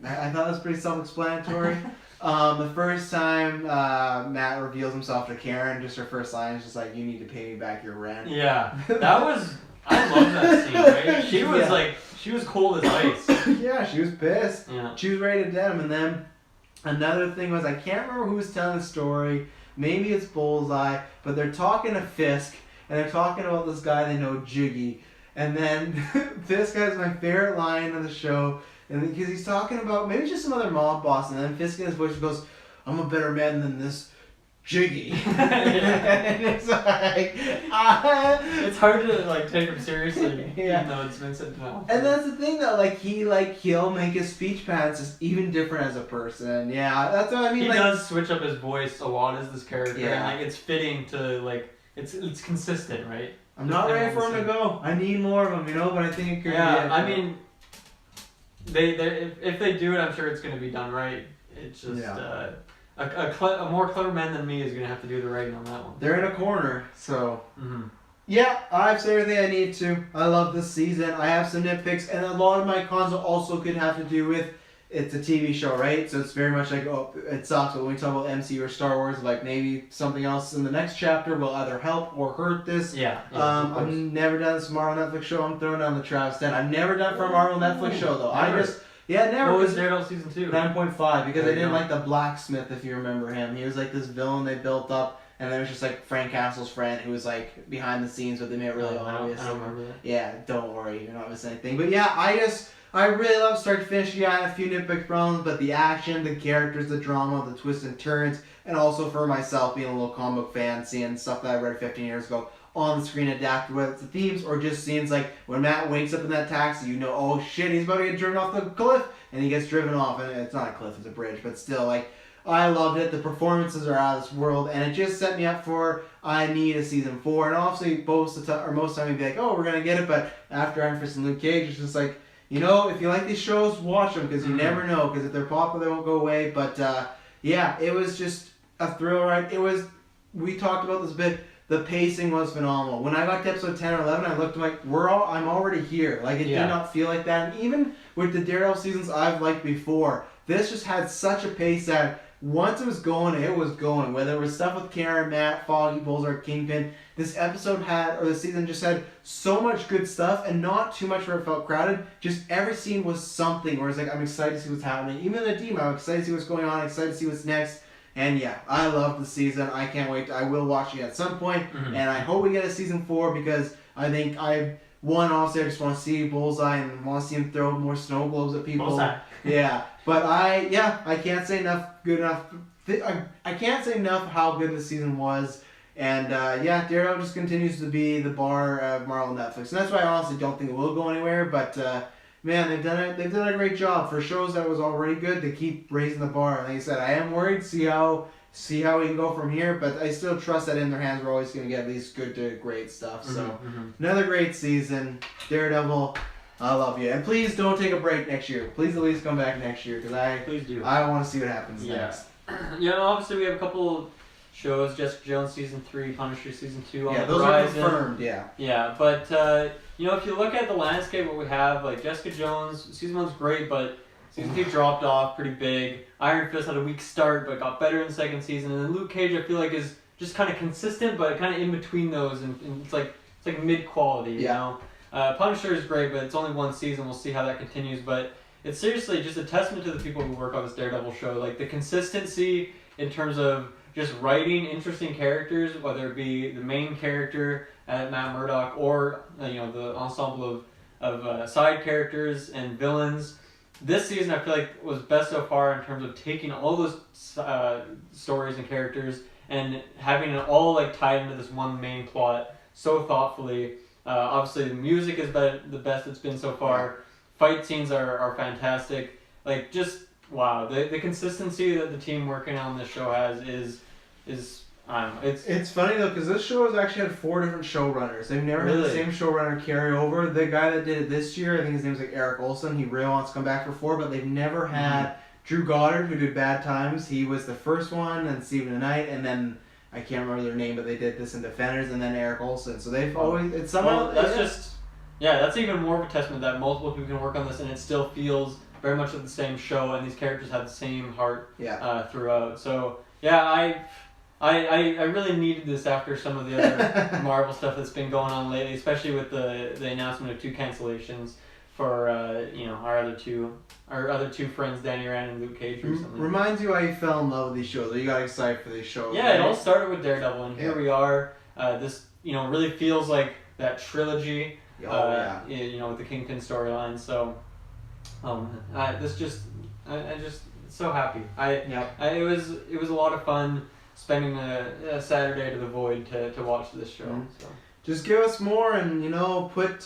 I thought it was pretty self-explanatory. The first time Matt reveals himself to Karen, just her first line is just you need to pay me back your rent. Yeah, that was, I love that scene, right? She was she was cold as ice. Yeah, she was pissed. Yeah. She was ready to dead him. And then another thing was, I can't remember who was telling the story. Maybe it's Bullseye, but they're talking to Fisk, and they're talking about this guy they know, Jiggy. And then Fisk has my favorite line of the show, and because he's talking about maybe just another mob boss, and then Fisk in his voice goes, I'm a better man than this Jiggy. And it's it's hard to take him seriously, even though it's Vincent D'Onofrio. And that's the thing though, he'll make his speech patterns just even different as a person. Yeah, that's what I mean. He does switch up his voice a lot as this character, and it's fitting to it's consistent, right? I'm not ready for him to go. I need more of him, but I think it could be. I mean, if they do it, I'm sure it's going to be done right. It's just a more clever man than me is going to have to do the writing on that one. They're in a corner, so. Mm-hmm. Yeah, I've said everything I need to. I love this season. I have some nitpicks, and a lot of my cons also could have to do with it's a TV show, right? So it's very much it sucks, but when we talk about MCU or Star Wars, maybe something else in the next chapter will either help or hurt this. Yeah. I've never done this Marvel Netflix show. I'm throwing down the Travis 10. I've never done for a Marvel Netflix show, though. Never. What was Daredevil season 2? 9.5, because I didn't like the blacksmith, if you remember him. He was this villain they built up, and there was just Frank Castle's friend who was behind the scenes, but they made it really obvious. I don't remember that. Yeah, don't worry, you're not missing anything. But yeah, I really love start to finish. Yeah, I had a few nitpick problems, but the action, the characters, the drama, the twists and turns, and also for myself being a little comic book fan, seeing stuff that I read 15 years ago on the screen adapted, whether it's the themes or just scenes when Matt wakes up in that taxi, oh shit, he's about to get driven off the cliff, and he gets driven off, and it's not a cliff, it's a bridge, but still, I loved it. The performances are out of this world, and it just set me up for I need a season 4. And obviously, most of the time, you'd be we're gonna get it. But after Iron Fist and Luke Cage, it's just if you like these shows, watch them because you never know. Because if they're popular, they won't go away. But it was just a thrill ride. We talked about this a bit. The pacing was phenomenal. When I got to episode 10 or 11, I looked I'm already here. It did not feel like that. And even with the Daredevil seasons I've liked before, this just had such a pace that once it was going, it was going. Whether it was stuff with Karen, Matt, Foggy, Bullseye, Kingpin, this season just had so much good stuff and not too much where it felt crowded. Just every scene was something where it's I'm excited to see what's happening. Even in the team, I'm excited to see what's going on, excited to see what's next. And yeah, I love the season. I can't wait. I will watch it at some point, and I hope we get a season 4 because I think honestly, I just want to see Bullseye and want to see him throw more snow globes at people. Bullseye. Yeah, but I can't say enough. I can't say enough how good the season was. And Daredevil just continues to be the bar of Marvel and Netflix, and that's why I honestly don't think it will go anywhere. But man, they've done a great job for shows that was already good. They keep raising the bar. Like I said, I am worried. See how we can go from here, but I still trust that in their hands we're always going to get at least good to great stuff. So another great season, Daredevil. I love you, and please don't take a break next year. Please at least come back next year because I want to see what happens next. Yeah, obviously we have a couple shows, Jessica Jones Season 3, Punisher Season 2 on the those horizon. are confirmed, yeah. Yeah, but, if you look at the landscape, what we have, like, Jessica Jones, Season 1's great, but Season 2 dropped off pretty big. Iron Fist had a weak start, but got better in the second season. And then Luke Cage, I feel like, is just kind of consistent, but kind of in between those, and it's like mid-quality, you know? Punisher is great, but it's only one season. We'll see how that continues, but it's seriously just a testament to the people who work on this Daredevil show. Like, the consistency in terms of just writing interesting characters, whether it be the main character, Matt Murdock, or the ensemble of side characters and villains. This season I feel like was best so far in terms of taking all those stories and characters and having it all like tied into this one main plot so thoughtfully. Obviously the music is the best it's been so far. Fight scenes are fantastic. Like, just wow, the consistency that the team working on this show has is I don't know. It's funny though because this show has actually had 4 different showrunners. They've never had the same showrunner carry over. The guy that did it this year, I think his name's like Eric Olson. He really wants to come back for 4, but they've never had Drew Goddard, who did Bad Times. He was the first one, and Stephen Knight, and then I can't remember their name, but they did this in Defenders, and then Eric Olson. So they've always that's even more of a testament that multiple people can work on this, and it still feels very much like the same show, and these characters have the same heart throughout. So yeah, I really needed this after some of the other Marvel stuff that's been going on lately, especially with the announcement of 2 cancellations for our other two friends, Danny Rand and Luke Cage recently. Reminds you why you fell in love with these shows, or you got excited for these shows. Yeah, right? It all started with Daredevil, and here we are. This really feels like that trilogy. With the Kingpin storyline. So, I'm just so happy. It was a lot of fun spending a Saturday to the void to watch this show. So just give us more, and put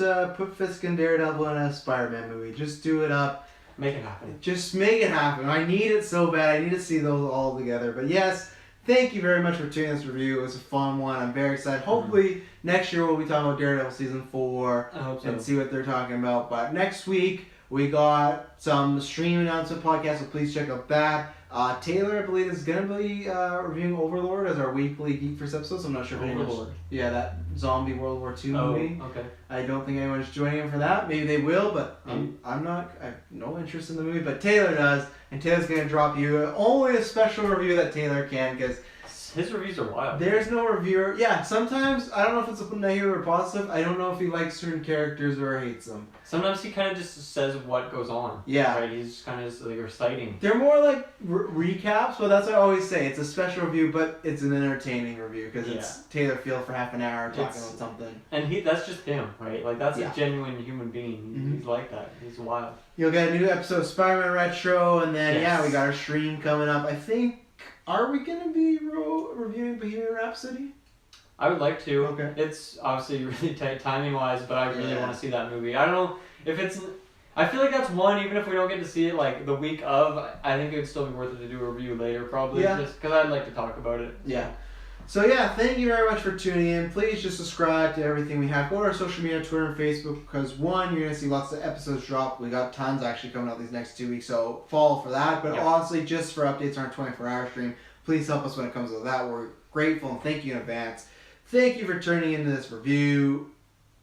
Fisk and Daredevil in a Spider-Man movie. Just do it up. Make it happen. Just make it happen. I need it so bad. I need to see those all together. But yes, thank you very much for tuning this review. It was a fun one. I'm very excited. Hopefully next year we'll be talking about Daredevil Season 4 and see what they're talking about. But next week we got some stream announcement podcast, so please check out that. Taylor, I believe, is going to be reviewing Overlord as our weekly Geek First episodes. I'm not sure if Overlord. That zombie World War II movie. Okay. I don't think anyone's joining him for that. Maybe they will, but I'm not. I have no interest in the movie, but Taylor does, and Taylor's going to drop you only a special review that Taylor can, because his reviews are wild. There's no reviewer. Yeah, sometimes, I don't know if it's a negative or positive. I don't know if he likes certain characters or hates them. Sometimes he kind of just says what goes on. Yeah. Right? He's just kind of just like reciting. They're more like recaps, but that's what I always say. It's a special review, but it's an entertaining review because it's Taylor Field for half an hour talking about something. And that's just him, right? Like, that's a genuine human being. He's like that. He's wild. You'll get a new episode of Spider-Man Retro, and then, we got our stream coming up. I think... Are we going to be reviewing Bohemian Rhapsody? I would like to. Okay. It's obviously really tight timing-wise, but I really want to see that movie. I don't know if it's... I feel like that's one, even if we don't get to see it like the week of, I think it would still be worth it to do a review later, probably. Yeah. Just because I'd like to talk about it. Yeah. So thank you very much for tuning in. Please just subscribe to everything we have. Go to our social media, Twitter and Facebook, because one, you're going to see lots of episodes drop. We got tons actually coming out these next 2 weeks, so follow for that. But honestly, just for updates on our 24-hour stream, please help us when it comes to that. We're grateful and thank you in advance. Thank you for turning into this review.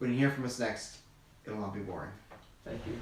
When you hear from us next, it'll not be boring. Thank you.